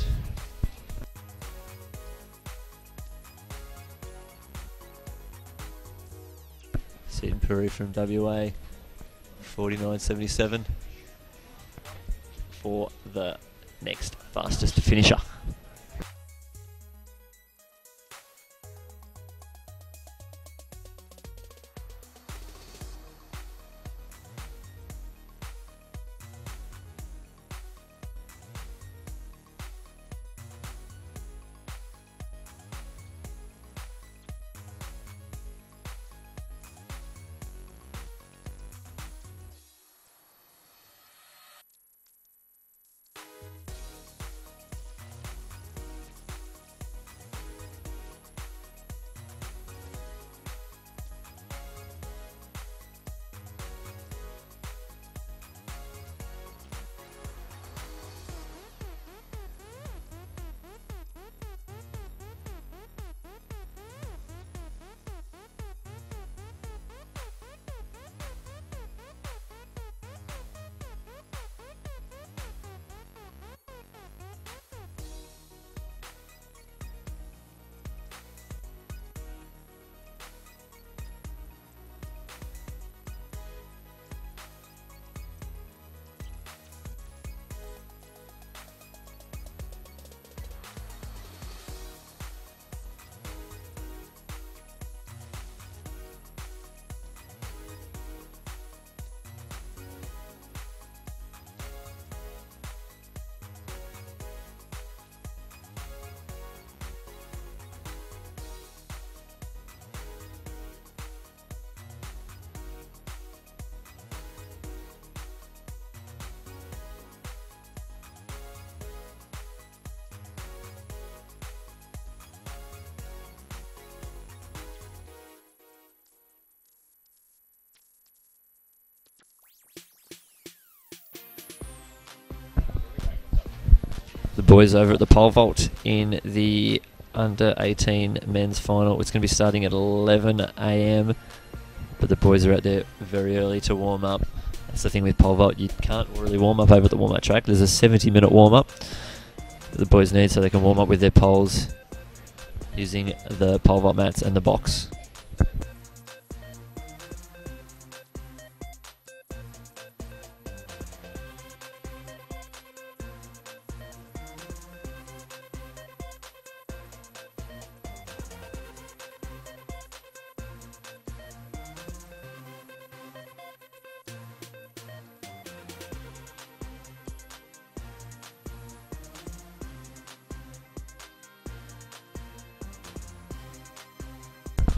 Sid Peru from WA, 49.77 for the next fastest finisher. The boys over at the pole vault in the under 18 men's final. It's going to be starting at 11 a.m. But the boys are out there very early to warm up. That's the thing with pole vault, you can't really warm up over at the warm-up track. There's a 70-minute warm-up that the boys need so they can warm up with their poles using the pole vault mats and the box.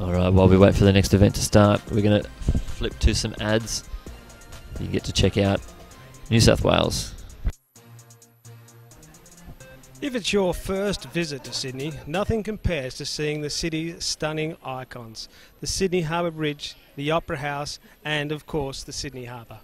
Alright, while we wait for the next event to start, we're going to flip to some ads. You get to check out New South Wales. If it's your first visit to Sydney, nothing compares to seeing the city's stunning icons. The Sydney Harbour Bridge, the Opera House, and of course the Sydney Harbour.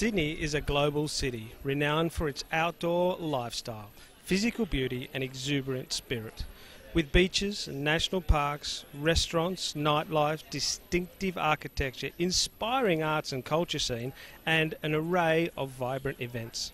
Sydney is a global city, renowned for its outdoor lifestyle, physical beauty and exuberant spirit. With beaches, national parks, restaurants, nightlife, distinctive architecture, inspiring arts and culture scene, and an array of vibrant events.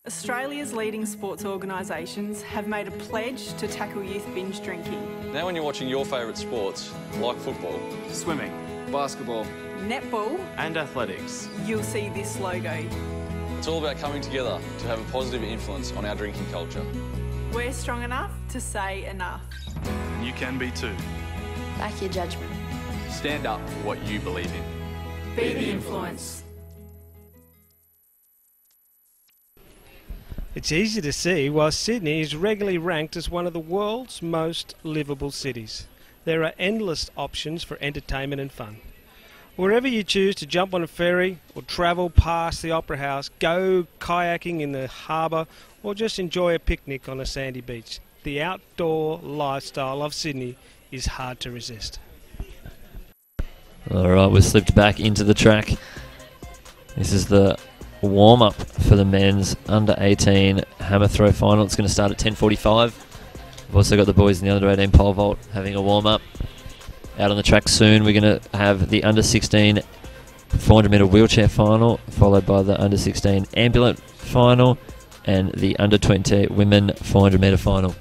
Australia's leading sports organisations have made a pledge to tackle youth binge drinking. Now when you're watching your favourite sports, like football, swimming, basketball, netball and athletics, you'll see this logo. it's all about coming together to have a positive influence on our drinking culture. We're strong enough to say enough. and you can be too. Back your judgment. Stand up for what you believe in. Be the influence. It's easy to see why Sydney is regularly ranked as one of the world's most livable cities. There are endless options for entertainment and fun. Wherever you choose to jump on a ferry or travel past the Opera House, go kayaking in the harbour or just enjoy a picnic on a sandy beach, the outdoor lifestyle of Sydney is hard to resist. Alright, we've slipped back into the track. This is the warm-up for the men's under-18 hammer throw final. It's going to start at 10:45. We've also got the boys in the under-18 pole vault having a warm-up. Out on the track soon, we're going to have the under-16 400-metre wheelchair final, followed by the under-16 ambulant final and the under-20 women 400-metre final.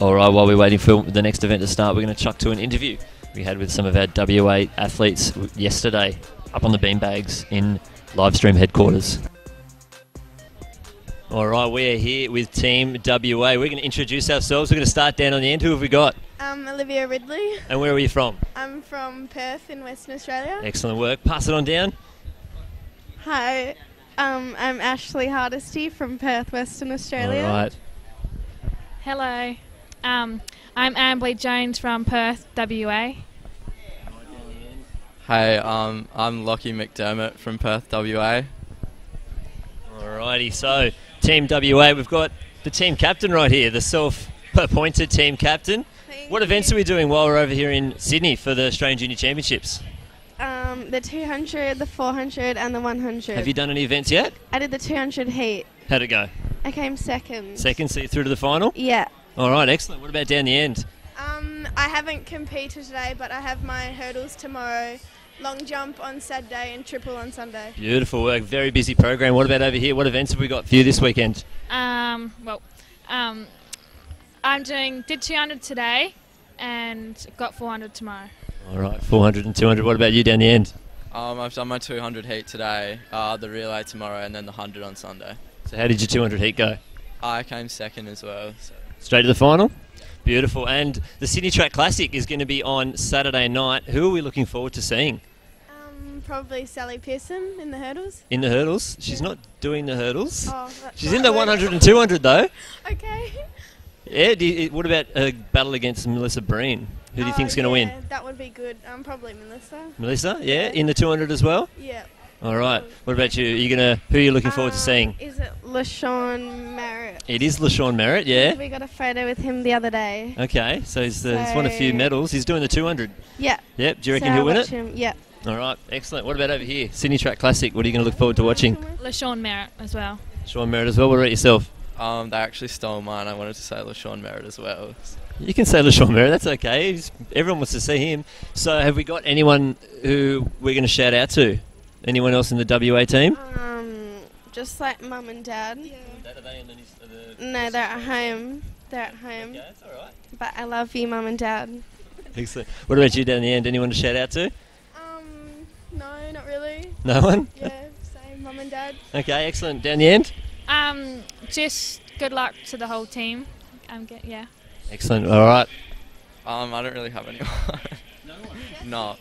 Alright, while we're waiting for the next event to start, we're going to chuck to an interview we had with some of our WA athletes yesterday up on the beanbags in Livestream headquarters. Alright, we are here with Team WA. We're going to introduce ourselves. We're going to start down on the end. Who have we got? Olivia Ridley. And where are you from? I'm from Perth in Western Australia. Excellent work. Pass it on down. Hi, I'm Ashley Hardesty from Perth, Western Australia. Alright. Hello, I'm Amberly Jones from Perth, WA. Hey, I'm Lockie McDermott from Perth, WA. Alrighty, so Team WA, we've got the team captain right here, the self-appointed team captain. What events are we doing while we're over here in Sydney for the Australian Junior Championships? The 200, the 400 and the 100. Have you done any events yet? I did the 200 heat. How'd it go? I came second. Second, so you're through to the final? Yeah. Alright, excellent. What about down the end? I haven't competed today, but I have my hurdles tomorrow, long jump on Saturday and triple on Sunday. Beautiful work. Very busy program. What about over here? What events have we got for you this weekend? Did 200 today and got 400 tomorrow. Alright, 400 and 200. What about you down the end? I've done my 200 heat today, the relay tomorrow, and then the 100 on Sunday. So how did your 200 heat go? I came second as well. So. Straight to the final? Beautiful. And the Sydney Track Classic is going to be on Saturday night. Who are we looking forward to seeing? Probably Sally Pearson in the hurdles. In the hurdles? She's not doing the hurdles. Oh, she's in the 100 and 200 though. Okay. Yeah, what about a battle against Melissa Breen? Who do you think's going to win? That would be good. Probably Melissa. Melissa, yeah, in the 200 as well? Yeah. All right. What about you? Who are you looking forward to seeing? Is it LaShawn Merritt? It is LaShawn Merritt, yeah. We got a photo with him the other day. Okay, so he's won a few medals. He's doing the 200. Yeah. Yep. Do you reckon he'll win it? Yeah. All right, excellent. What about over here? Sydney Track Classic. What are you going to look forward to watching? LaShawn Merritt as well. LaShawn Merritt as well. What about yourself? They actually stole mine. I wanted to say LaShawn Merritt as well. You can say LaShawn Merritt. That's okay. Everyone wants to see him. So have we got anyone who we're going to shout out to? Anyone else in the WA team? Just like Mum and Dad. Yeah. Are they in No, they're at home. They're at home. Okay, that's all right. But I love you, Mum and Dad. Excellent. What about you down the end? Anyone to shout out to? No, not really. No one? Yeah, same, Mum and Dad. Okay, excellent. Down the end? Just good luck to the whole team. Yeah. Excellent. All right. I don't really have anyone. No one? No.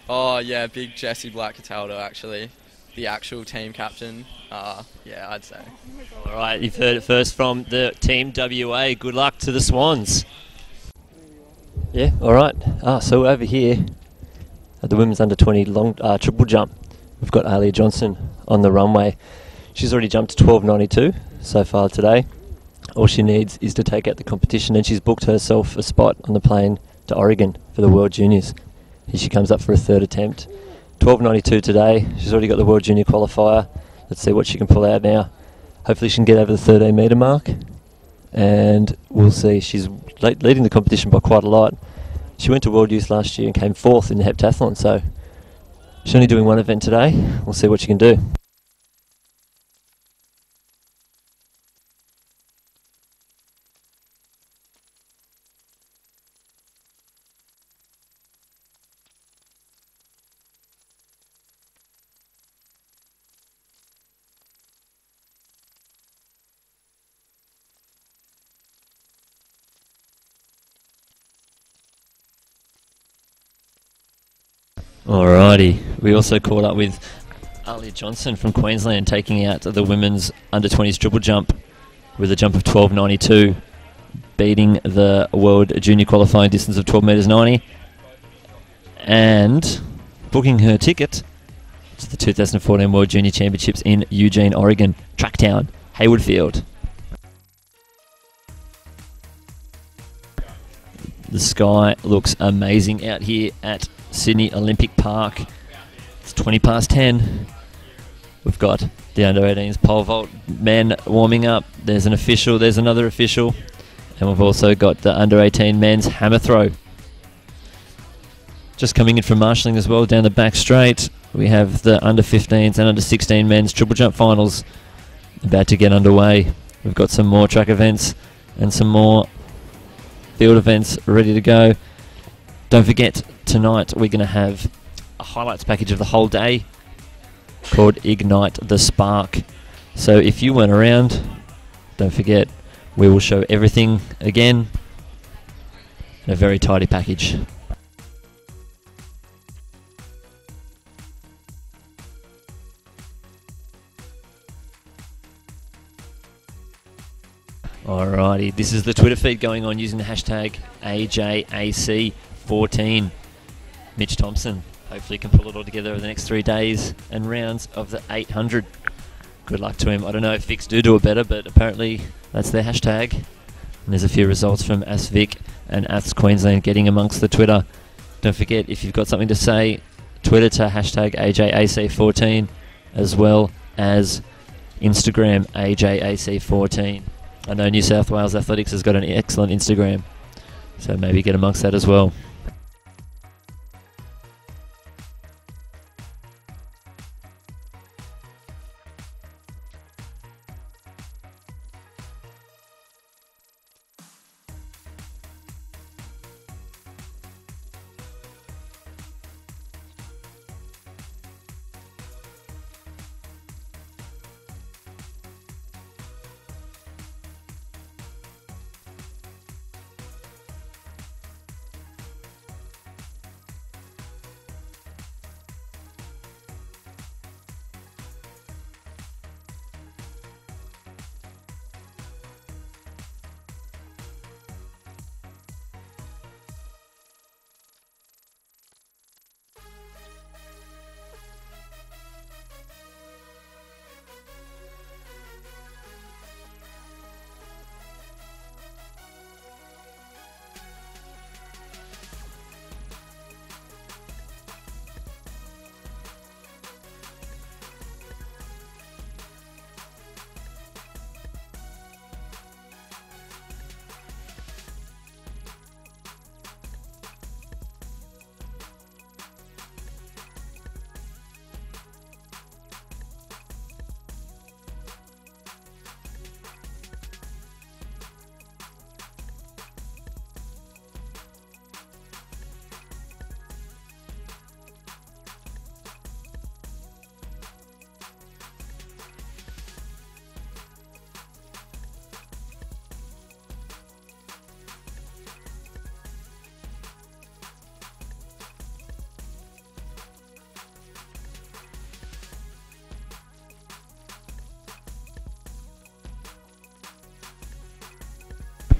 Oh, yeah, big Jesse Black-Cataldo, actually. The actual team captain. Yeah, I'd say. All right, you've heard it first from the Team WA. Good luck to the Swans. Yeah, all right. So over here at the women's under-20 long triple jump, we've got Alia Johnson on the runway. She's already jumped to 12.92 so far today. All she needs is to take out the competition, and she's booked herself a spot on the plane to Oregon for the World Juniors. Here she comes up for a third attempt. 12.92 today. She's already got the World Junior qualifier. Let's see what she can pull out now. Hopefully she can get over the 13 metre mark, and we'll see. She's leading the competition by quite a lot. She went to World Youth last year and came 4th in the heptathlon, so she's only doing one event today. We'll see what she can do. Alrighty, we also caught up with Alia Johnson from Queensland, taking out the women's under-20s triple jump with a jump of 12.92, beating the world junior qualifying distance of 12 metres 90, and booking her ticket to the 2014 World Junior Championships in Eugene, Oregon, Tracktown, Hayward Field. The sky looks amazing out here at Sydney Olympic Park. It's 20 past 10. We've got the under-18s pole vault men warming up. There's an official, there's another official, and we've also got the under-18 men's hammer throw. Just coming in from marshalling as well down the back straight, we have the under-15s and under-16 men's triple jump finals about to get underway. We've got some more track events and some more field events ready to go. Don't forget, tonight we're going to have a highlights package of the whole day called Ignite the Spark. So if you weren't around, don't forget, we will show everything again in a very tidy package. Alrighty, this is the Twitter feed going on using the hashtag AJAC14. Mitch Thompson hopefully can pull it all together over the next 3 days and rounds of the 800. Good luck to him. I don't know if Vics do it better, but apparently that's their hashtag. And there's a few results from ASVIC and Aths Queensland getting amongst the Twitter. Don't forget, if you've got something to say, Twitter to hashtag AJAC14, as well as Instagram AJAC14. I know New South Wales Athletics has got an excellent Instagram, so maybe get amongst that as well.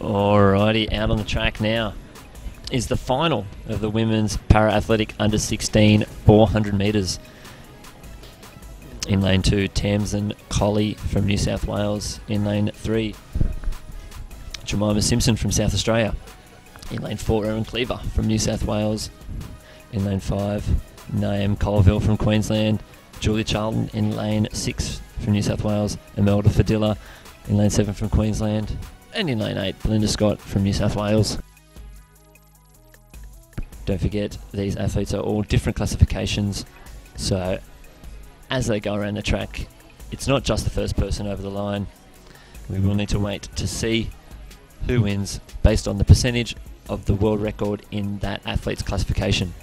Alrighty, out on the track now is the final of the women's para-athletic under-16 400 metres. In lane 2, Tamsin Colley from New South Wales. In lane 3, Jemima Simpson from South Australia. In lane 4, Erin Cleaver from New South Wales. In lane 5, Naeem Colville from Queensland. Julia Charlton in lane 6 from New South Wales, Imelda Fadilla in lane 7 from Queensland, and in lane 8, Belinda Scott from New South Wales. Don't forget, these athletes are all different classifications, so as they go around the track, it's not just the first person over the line. We will need to wait to see who wins based on the percentage of the world record in that athlete's classification.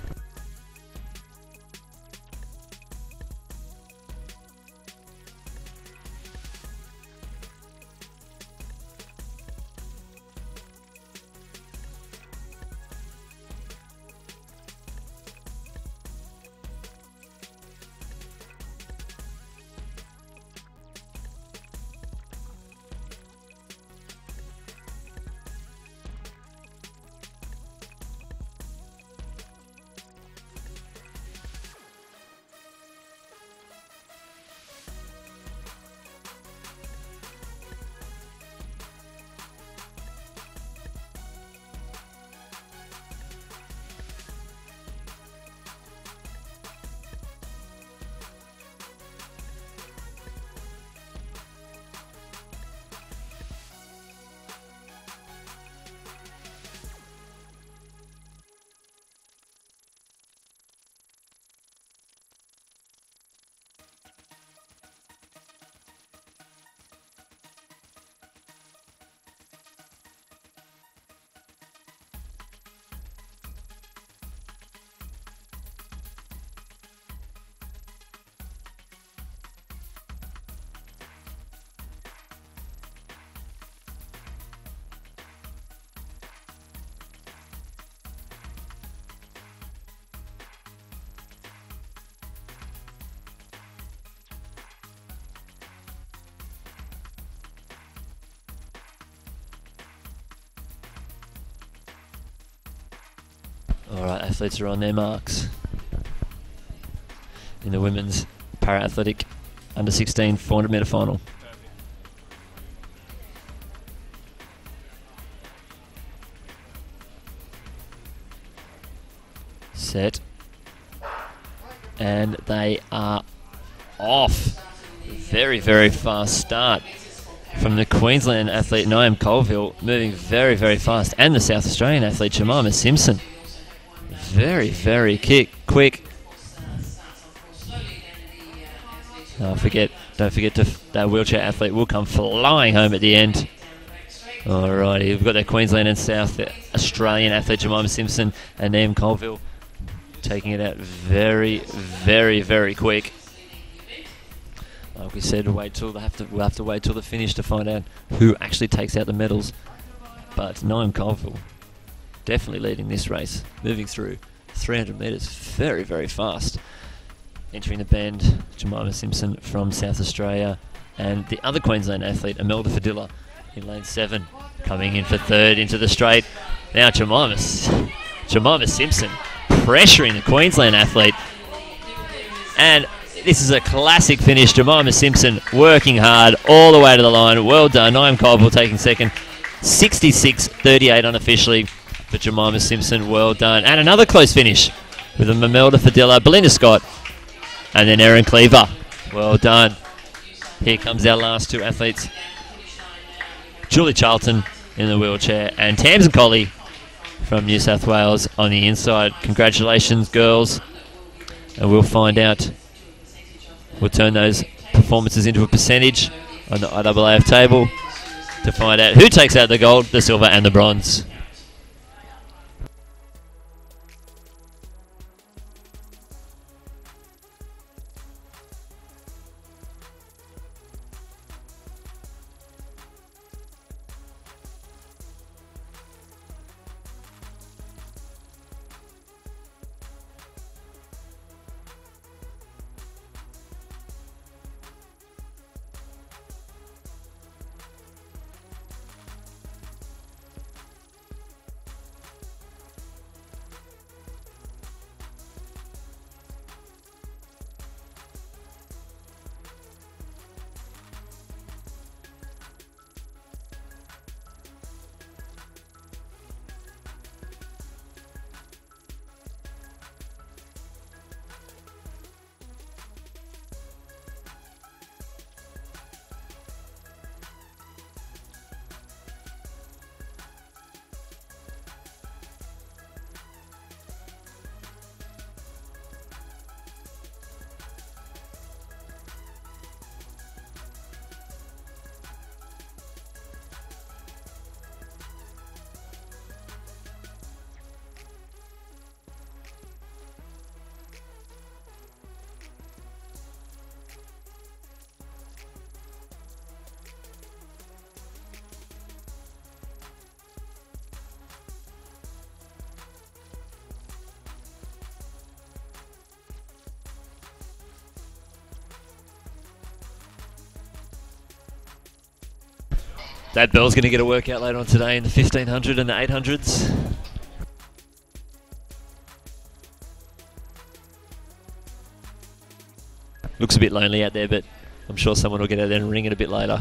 Alright, athletes are on their marks. In the women's para-athletic under 16 400 metre final. Set. And they are off. Very, very fast start from the Queensland athlete Niamh Colville, moving very, very fast. And the South Australian athlete Jemima Simpson. Very, very quick. Don't forget that wheelchair athlete will come flying home at the end. Alrighty, we've got that Queensland and South Australian athlete Jemima Simpson and Niamh Colville taking it out very, very, very quick. Like we said, we'll have to wait till the finish to find out who actually takes out the medals. But Niamh Colville definitely leading this race, moving through 300 metres very, very fast. Entering the bend, Jemima Simpson from South Australia, and the other Queensland athlete, Imelda Fadilla, in lane 7, coming in for third into the straight. Now Jemima Simpson pressuring the Queensland athlete, and this is a classic finish. Jemima Simpson working hard all the way to the line. Well done. Niamh Colville taking second. 66.38 unofficially for Jemima Simpson. Well done. And another close finish with Imelda Fadilla, Belinda Scott, and then Erin Cleaver. Well done. Here comes our last two athletes. Julie Charlton in the wheelchair and Tamsin Colley from New South Wales on the inside. Congratulations, girls. And we'll find out. We'll turn those performances into a percentage on the IAAF table to find out who takes out the gold, the silver and the bronze. That Bell's going to get a workout later on today in the 1500 and the 800s. Looks a bit lonely out there, but I'm sure someone will get out there and ring it a bit later.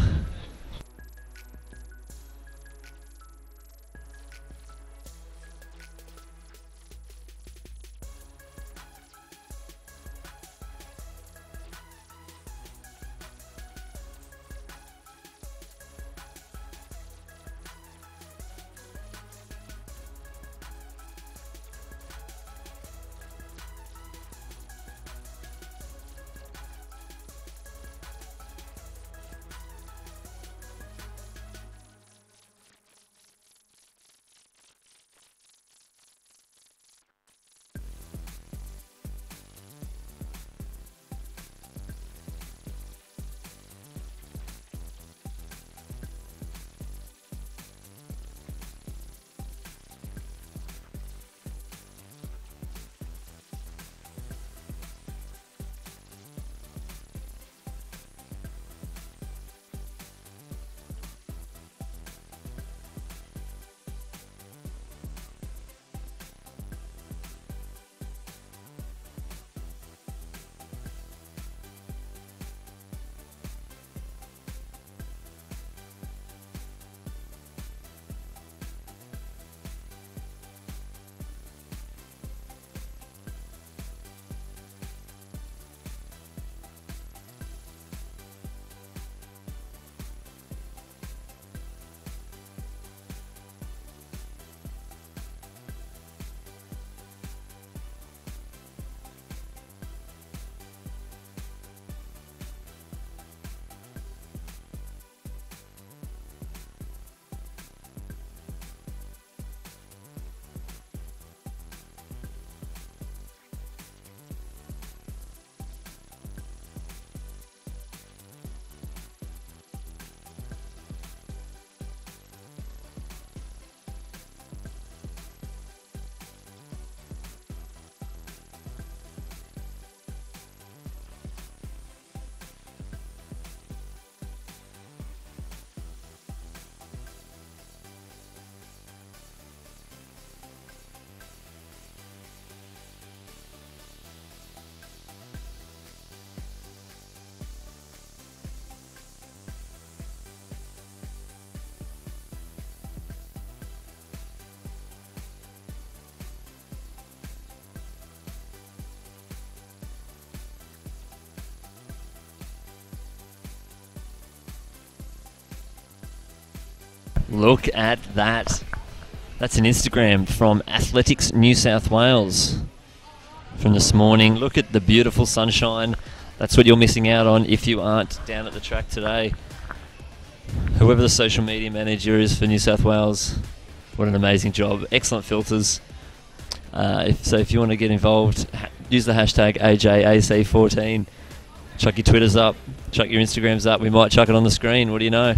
Look at that. That's an Instagram from Athletics New South Wales from this morning. Look at the beautiful sunshine. That's what you're missing out on if you aren't down at the track today. Whoever the social media manager is for New South Wales, what an amazing job. Excellent filters. If you want to get involved, use the hashtag AJAC14. Chuck your Twitters up, chuck your Instagrams up. We might chuck it on the screen. What do you know?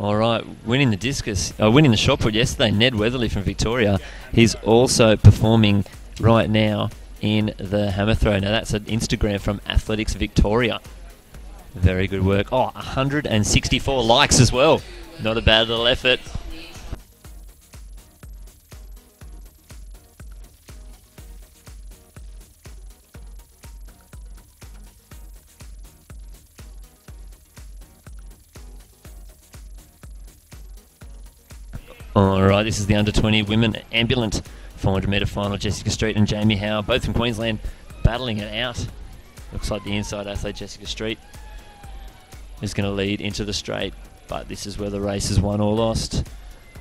All right, winning the shot put yesterday, Ned Weatherly from Victoria. He's also performing right now in the hammer throw. Now that's an Instagram from Athletics Victoria. Very good work. Oh, 164 likes as well. Not a bad little effort. Alright, this is the under-20 women ambulant 400 metre final. Jessica Street and Jamie Howe, both from Queensland, battling it out. Looks like the inside athlete, Jessica Street, is going to lead into the straight, but this is where the race is won or lost.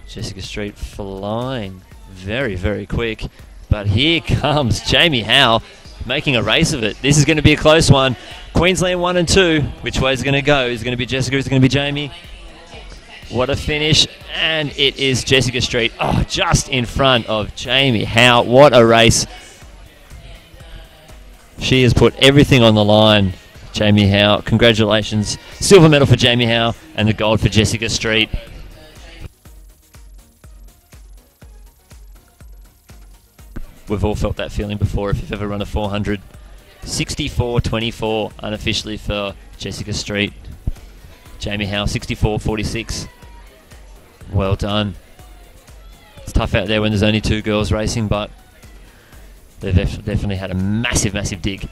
Jessica Street flying very, very quick, but here comes Jamie Howe making a race of it. This is going to be a close one. Queensland 1 and 2. Which way is it going to go? Is it going to be Jessica? Is it going to be Jamie? What a finish, and it is Jessica Street. Oh, just in front of Jamie Howe. What a race. She has put everything on the line, Jamie Howe. Congratulations. Silver medal for Jamie Howe and the gold for Jessica Street. We've all felt that feeling before if you've ever run a 400. 64.24 unofficially for Jessica Street. Jamie Howe, 64.46. Well done. It's tough out there when there's only 2 girls racing, but they've definitely had a massive, massive dig.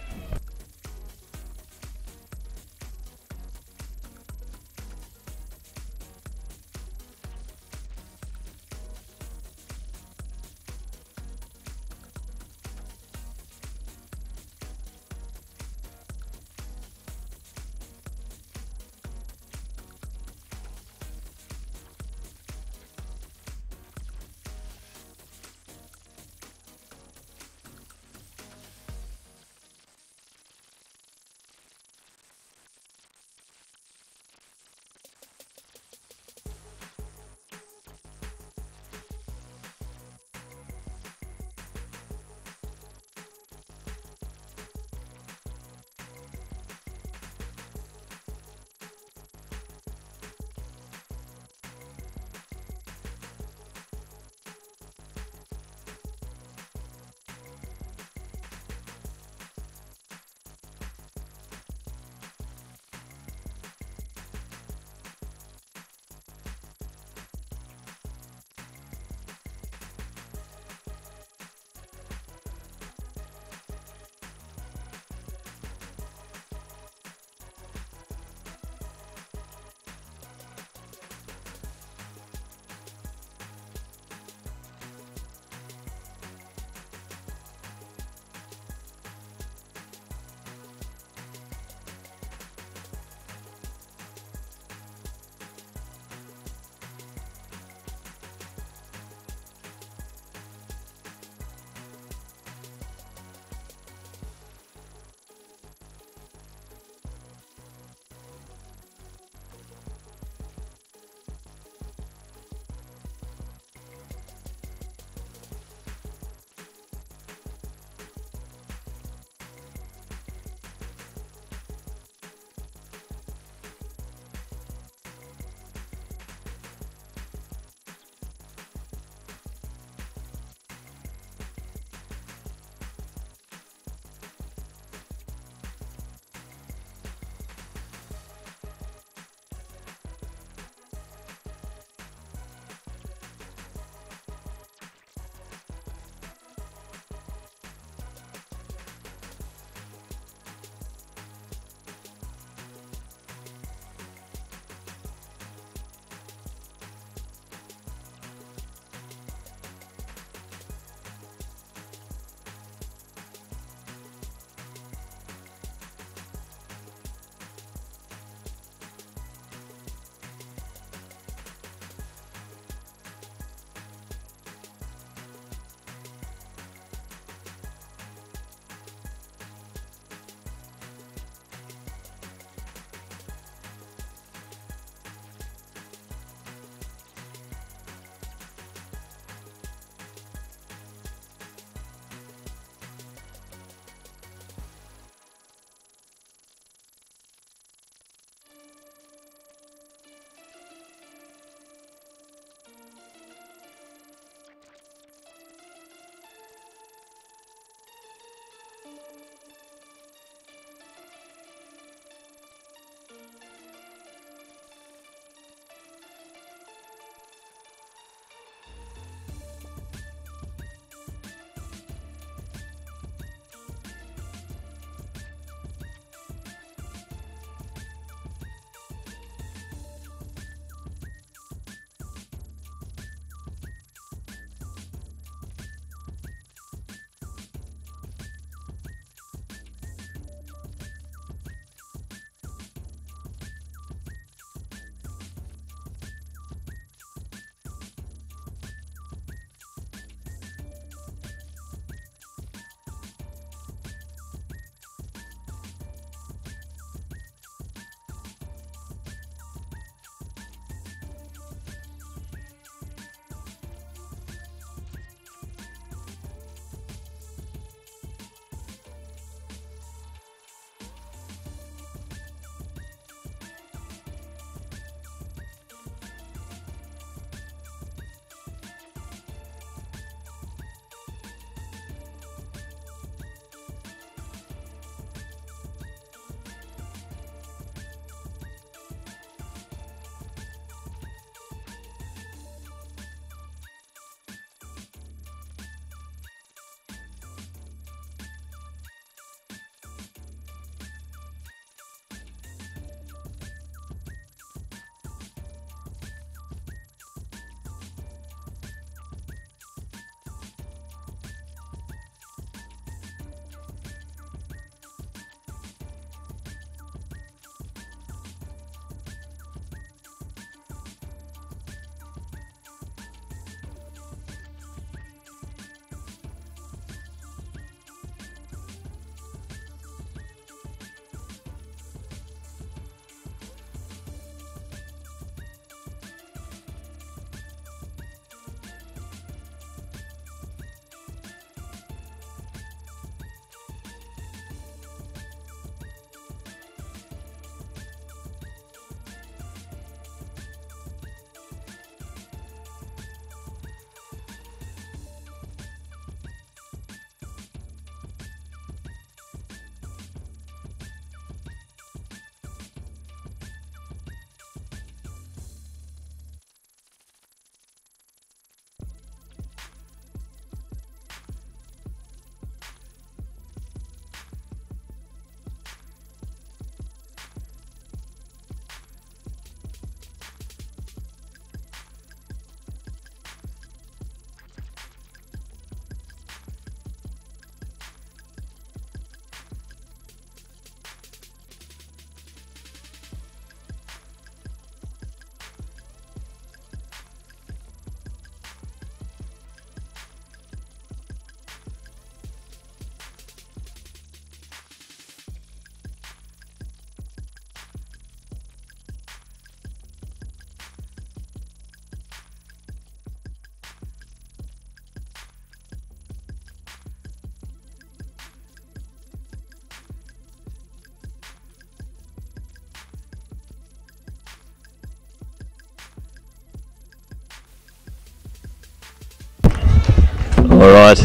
Alright,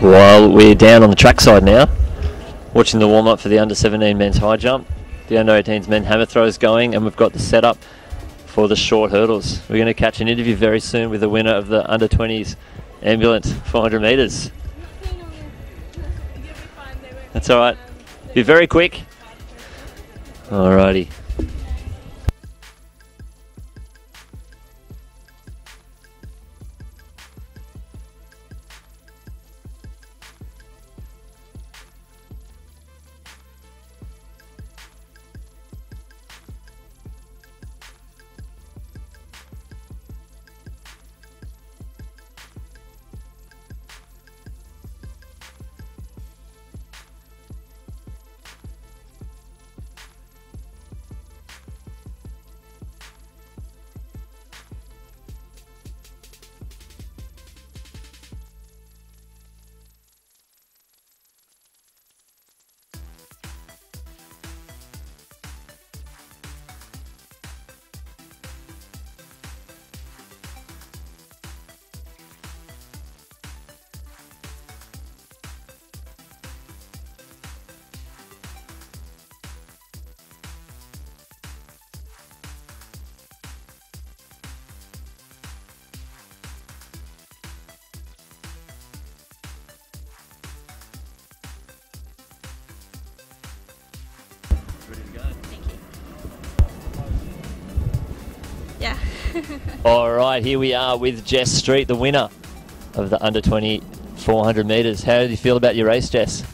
while we're down on the trackside now, watching the warm-up for the under-17 men's high jump, the under-18s men hammer throws going, and we've got the setup for the short hurdles. We're going to catch an interview very soon with the winner of the under-20s ambulance 400 metres. That's alright. Be very quick. Alrighty. Yeah. All right, here we are with Jess Street, the winner of the under-20 400 metres. How did you feel about your race, Jess?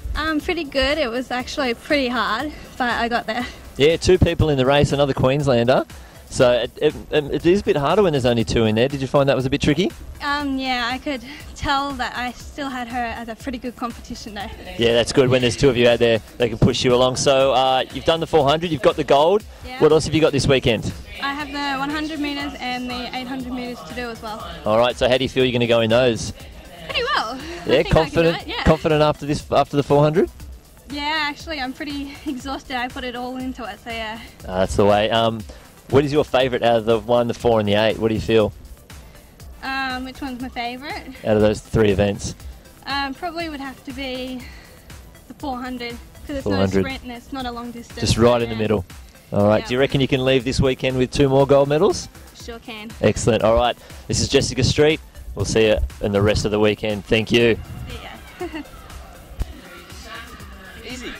Pretty good. It was actually pretty hard, but I got there. Yeah, 2 people in the race, another Queenslander. So it is a bit harder when there's only 2 in there. Did you find that was a bit tricky? Yeah, I could tell that I still had her as a pretty good competition though. Yeah, that's good. When there's 2 of you out there, they can push you along. So you've done the 400, you've got the gold. Yeah. What else have you got this weekend? I have the 100 metres and the 800 metres to do as well. All right, so how do you feel you're going to go in those? Pretty well. Yeah, confident. Yeah. Confident after the 400. Yeah, actually, I'm pretty exhausted. I put it all into it, so yeah. That's the way. What is your favourite out of the 1, the 4, and the 8? What do you feel? Which one's my favourite? Out of those 3 events? Probably would have to be the 400 because it's 400. not a sprint and it's not a long distance. Just right in the middle. All right. Yeah. Do you reckon you can leave this weekend with 2 more gold medals? Sure can. Excellent. All right. This is Jessica Street. We'll see you in the rest of the weekend. Thank you. See ya. Easy.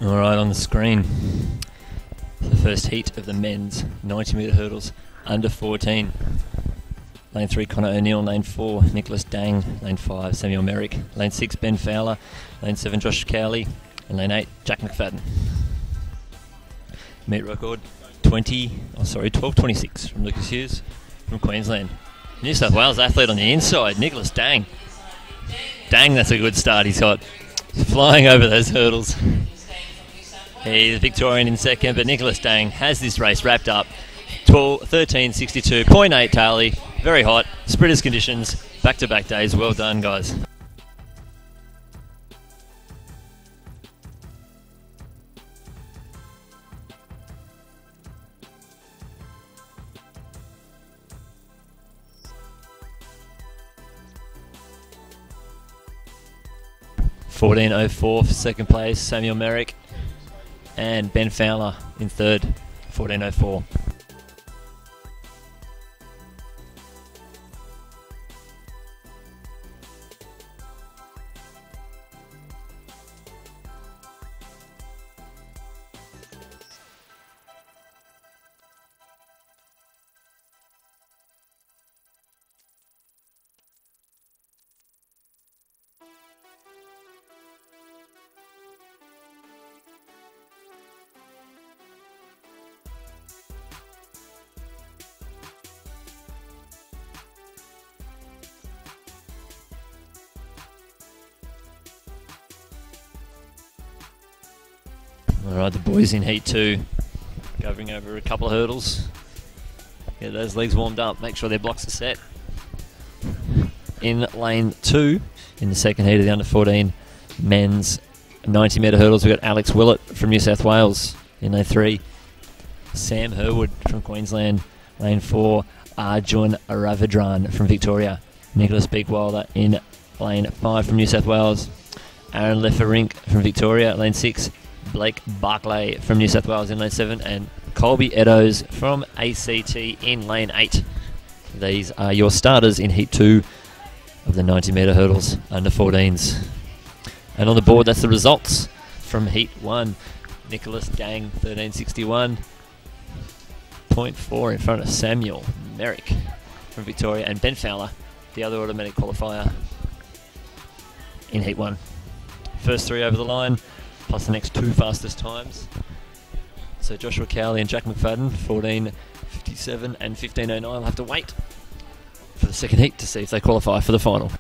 Alright, on the screen, the first heat of the men's 90-metre hurdles under 14. Lane 3, Connor O'Neill. Lane 4, Nicholas Dang. Lane 5, Samuel Merrick. Lane 6, Ben Fowler. Lane 7, Josh Cowley. And Lane 8, Jack McFadden. Meet record 12.26 from Lucas Hughes from Queensland. New South Wales athlete on the inside, Nicholas Dang. Dang, that's a good start he's got. Flying over those hurdles. He's Victorian in second, but Nicholas Dang has this race wrapped up. 13.62.8 tally. Very hot. Sprinters conditions. Back-to-back days. Well done, guys. $14.04 for second place, Samuel Merrick, and Ben Fowler in third, 14.04. Alright, the boys in Heat 2, covering over a couple of hurdles. Get those legs warmed up, make sure their blocks are set. In Lane 2, in the second heat of the under 14 men's 90 metre hurdles, we've got Alex Willett from New South Wales. In Lane 3, Sam Herwood from Queensland. Lane 4, Arjun Ravindran from Victoria. Nicholas Beakwilder in Lane 5 from New South Wales. Aaron Lefferink from Victoria. Lane 6, Blake Barclay from New South Wales in Lane 7, and Colby Eddowes from ACT in Lane 8. These are your starters in Heat 2 of the 90 metre hurdles under 14s. And on the board, that's the results from Heat 1. Nicholas Dang, 13.61.4 in front of Samuel Merrick from Victoria, and Ben Fowler, the other automatic qualifier in Heat 1. First three over the line, plus the next two fastest times. So Joshua Cowley and Jack McFadden, 14.57 and 15.09. We'll have to wait for the second heat to see if they qualify for the final.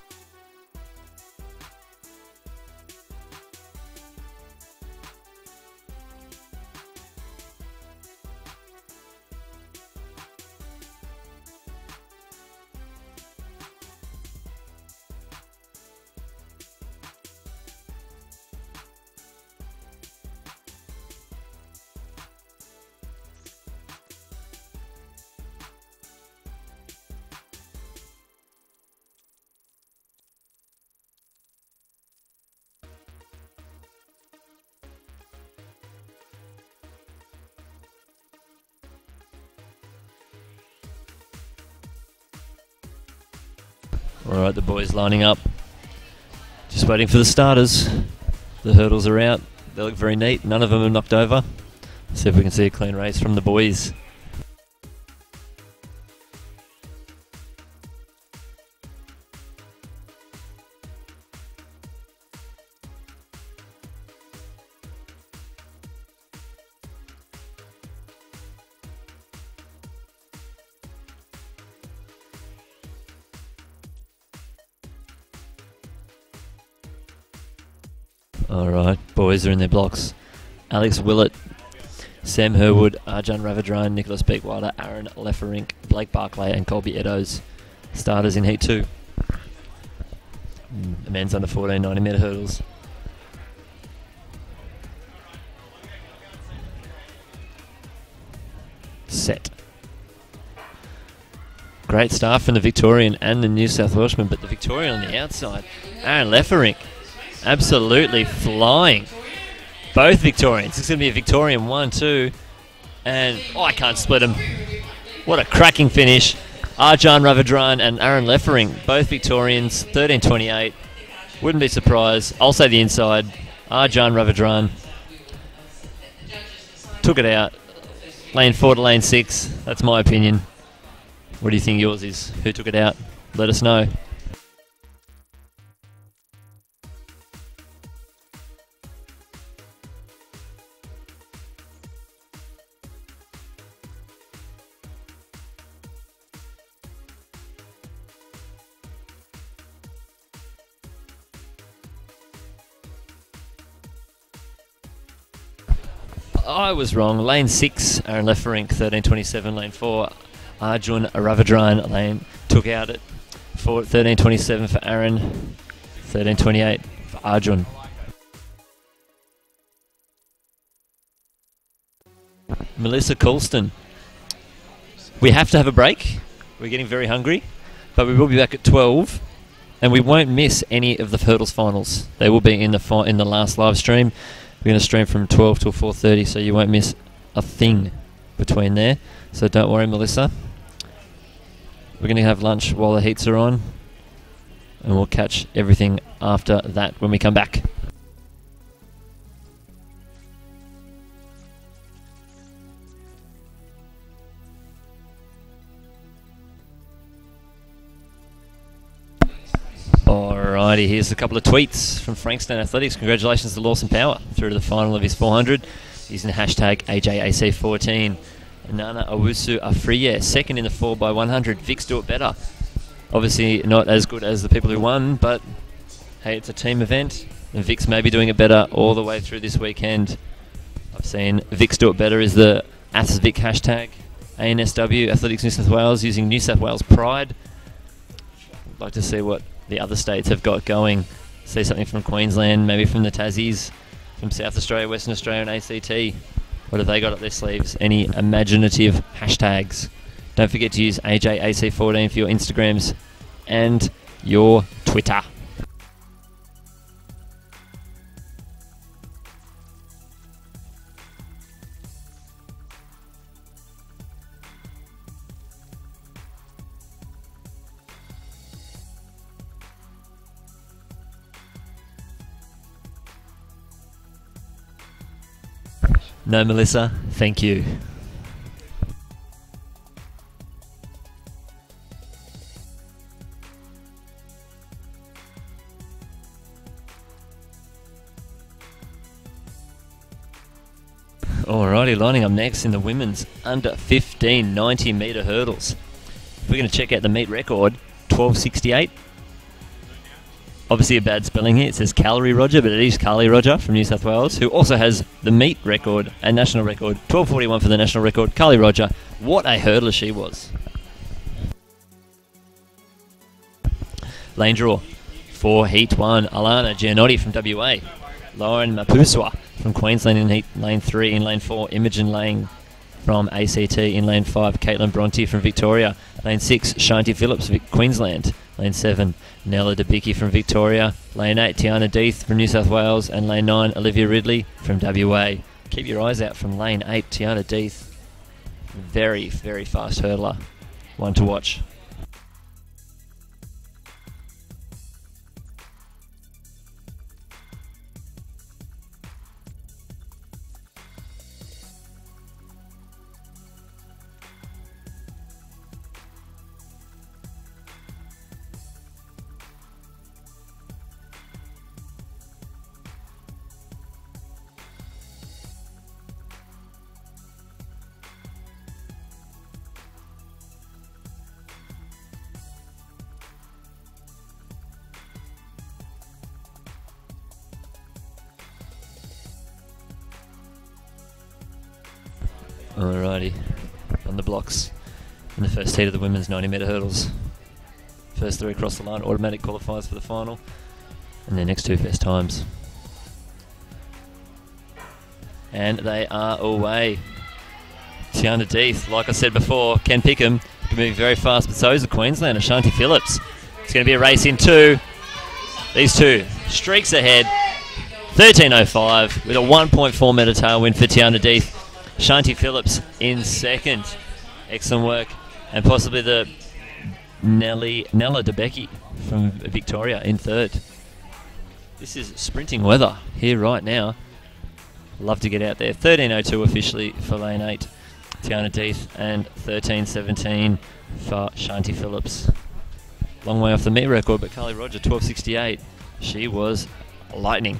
Alright, the boys lining up. Just waiting for the starters. The hurdles are out. They look very neat. None of them are knocked over. Let's see if we can see a clean race from the boys. Alright, boys are in their blocks. Alex Willett, Sam Herwood, Arjun Ravindran, Nicholas Beakwilder, Aaron Lefferink, Blake Barclay and Colby Eddowes. Starters in Heat 2. The men's under 14 90 metre hurdles. Set. Great start from the Victorian and the New South Welshman, but the Victorian on the outside, Aaron Lefferink, absolutely flying. Both Victorians. It's going to be a Victorian 1-2. And I can't split them. What a cracking finish. Arjun Ravindran and Aaron Lefferink, both Victorians, 13.28. Wouldn't be surprised. I'll say the inside. Arjun Ravindran took it out. Lane 4 to lane 6. That's my opinion. What do you think yours is? Who took it out? Let us know. I was wrong. Lane 6, Aaron Leferink, 13.27. Lane 4, Arjun Ravadran. Lane took out at 13.27 for Aaron, 13.28 for Arjun. Melissa Colston. We have to have a break. We're getting very hungry, but we will be back at 12, and we won't miss any of the hurdles finals. They will be in the last live stream. We're going to stream from 12 till 4:30, so you won't miss a thing between there. So don't worry, Melissa. We're going to have lunch while the heats are on, and we'll catch everything after that when we come back. Alrighty, here's a couple of tweets from Frankston Athletics. Congratulations to Lawson Power through to the final of his 400 using the hashtag AJAC14. Nana Owusu Afriye, second in the 4x100. Vic's do it better. Obviously not as good as the people who won, but hey, it's a team event, and Vic's maybe doing it better all the way through this weekend. I've seen Vic's do it better is the AthVic hashtag. ANSW, Athletics New South Wales, using New South Wales Pride. I'd like to see what the other states have got going. See something from Queensland, maybe from the Tassies, from South Australia, Western Australia and ACT. What have they got up their sleeves? Any imaginative hashtags? Don't forget to use AJAC14 for your Instagrams and your Twitter. No, Melissa, thank you. Alrighty, lining up next in the women's under 15 90 metre hurdles. We're going to check out the meet record, 12.68. Obviously a bad spelling here. It says Calorie Roger, but it is Carly Roger from New South Wales, who also has the meet record and national record. 12.41 for the national record. Carly Roger, what a hurdler she was. Lane draw for Heat 1. Alana Gianotti from WA. Lauren Mapuswa from Queensland in Heat Lane 3. In Lane 4, Imogen Lang from ACT. In Lane 5, Caitlin Bronte from Victoria. Lane 6, Shanti Phillips, Queensland. Lane 7, Nella Debicki from Victoria. Lane 8, Tiana Deeth from New South Wales. And Lane 9, Olivia Ridley from WA. Keep your eyes out from Lane 8, Tiana Deeth. Very, very fast hurdler. One to watch. Alrighty, on the blocks in the first heat of the women's 90 metre hurdles. First three across the line, automatic qualifiers for the final, and their next two best times. And they are away. Tiana Deeth, like I said before, can pick them, moving very fast, but so is the Queenslander, Shanti Phillips. It's going to be a race in two. These two streaks ahead, 13.05 with a 1.4 metre tailwind for Tiana Deeth. Shanti Phillips in second. Excellent work. And possibly the Nella Debicki from Victoria in third. This is sprinting weather here right now. Love to get out there. 13.02 officially for lane 8, Tiana Deeth, and 13.17 for Shanti Phillips. Long way off the meet record, but Carly Roger, 12.68. She was lightning.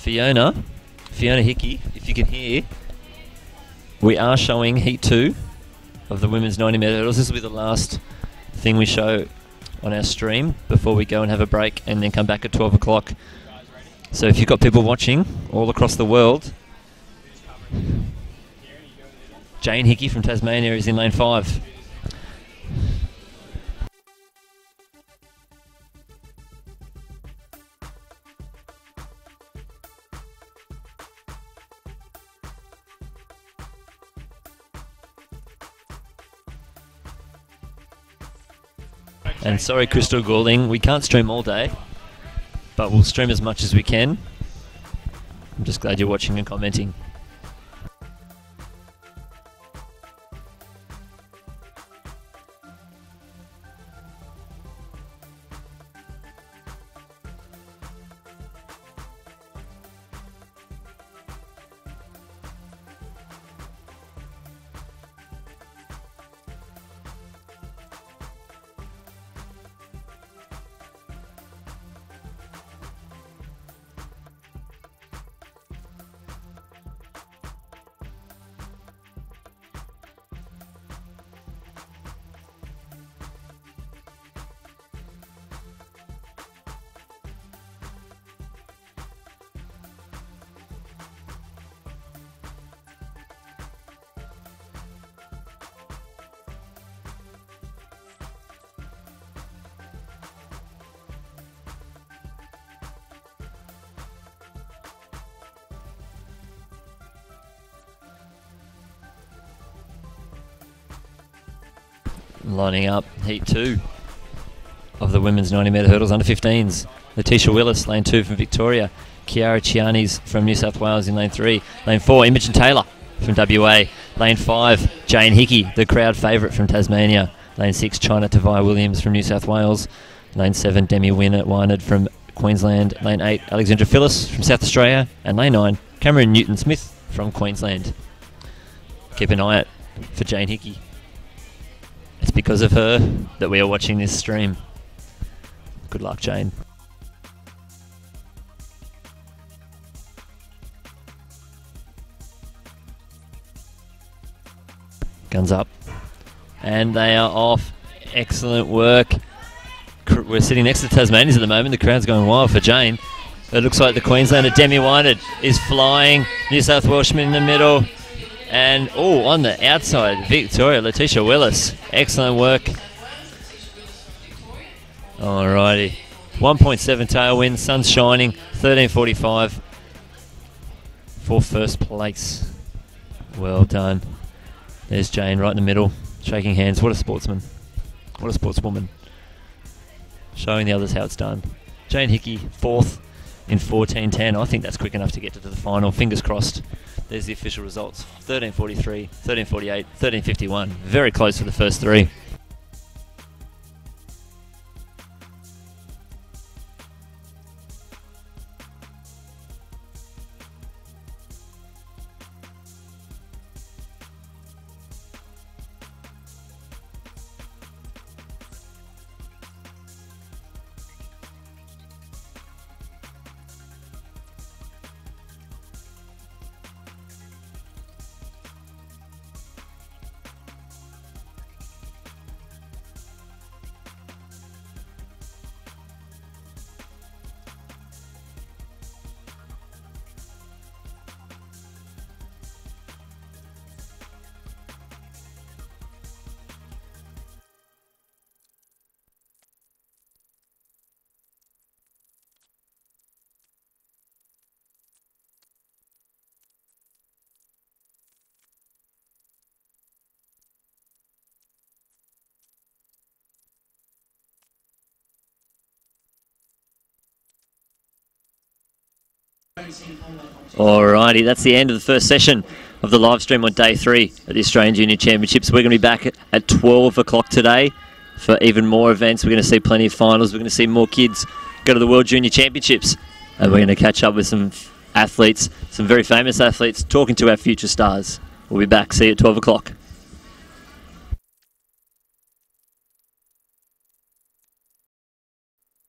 Fiona Hickey, if you can hear, we are showing Heat 2 of the women's 90 metre hurdles. This will be the last thing we show on our stream before we go and have a break and then come back at 12 o'clock. So if you've got people watching all across the world, Jane Hickey from Tasmania is in lane 5. And sorry, Crystal Goulding, we can't stream all day, but we'll stream as much as we can. I'm just glad you're watching and commenting. Lining up Heat 2 of the women's 90 metre hurdles under 15s. Letitia Willis, lane 2 from Victoria. Kiara Chianis from New South Wales in lane 3. Lane 4, Imogen Taylor from WA. Lane 5, Jane Hickey, the crowd favourite from Tasmania. Lane 6, China Tavai Williams from New South Wales. Lane 7, Demi Wynard from Queensland. Lane 8, Alexandra Phyllis from South Australia. And lane 9, Cameron Newton-Smith from Queensland. Keep an eye out for Jane Hickey. It's because of her that we are watching this stream. Good luck, Jane. Guns up. And they are off. Excellent work. We're sitting next to the Tasmanians at the moment. The crowd's going wild for Jane. It looks like the Queenslander Demi Wynard is flying. New South Welshman in the middle. And, on the outside, Victoria, Letitia Willis. Excellent work. Alrighty. 1.7 tailwind, sun's shining, 13.45 for first place. Well done. There's Jane right in the middle, shaking hands. What a sportsman. What a sportswoman. Showing the others how it's done. Jane Hickey, 4th in 14.10. I think that's quick enough to get to the final. Fingers crossed. There's the official results. 13.43, 13.48, 13.51. Very close to the first 3. Alrighty, that's the end of the first session of the live stream on day 3 at the Australian Junior Championships. We're going to be back at 12 o'clock today for even more events. We're going to see plenty of finals. We're going to see more kids go to the World Junior Championships. And we're going to catch up with some athletes, some very famous athletes, talking to our future stars. We'll be back. See you at 12 o'clock.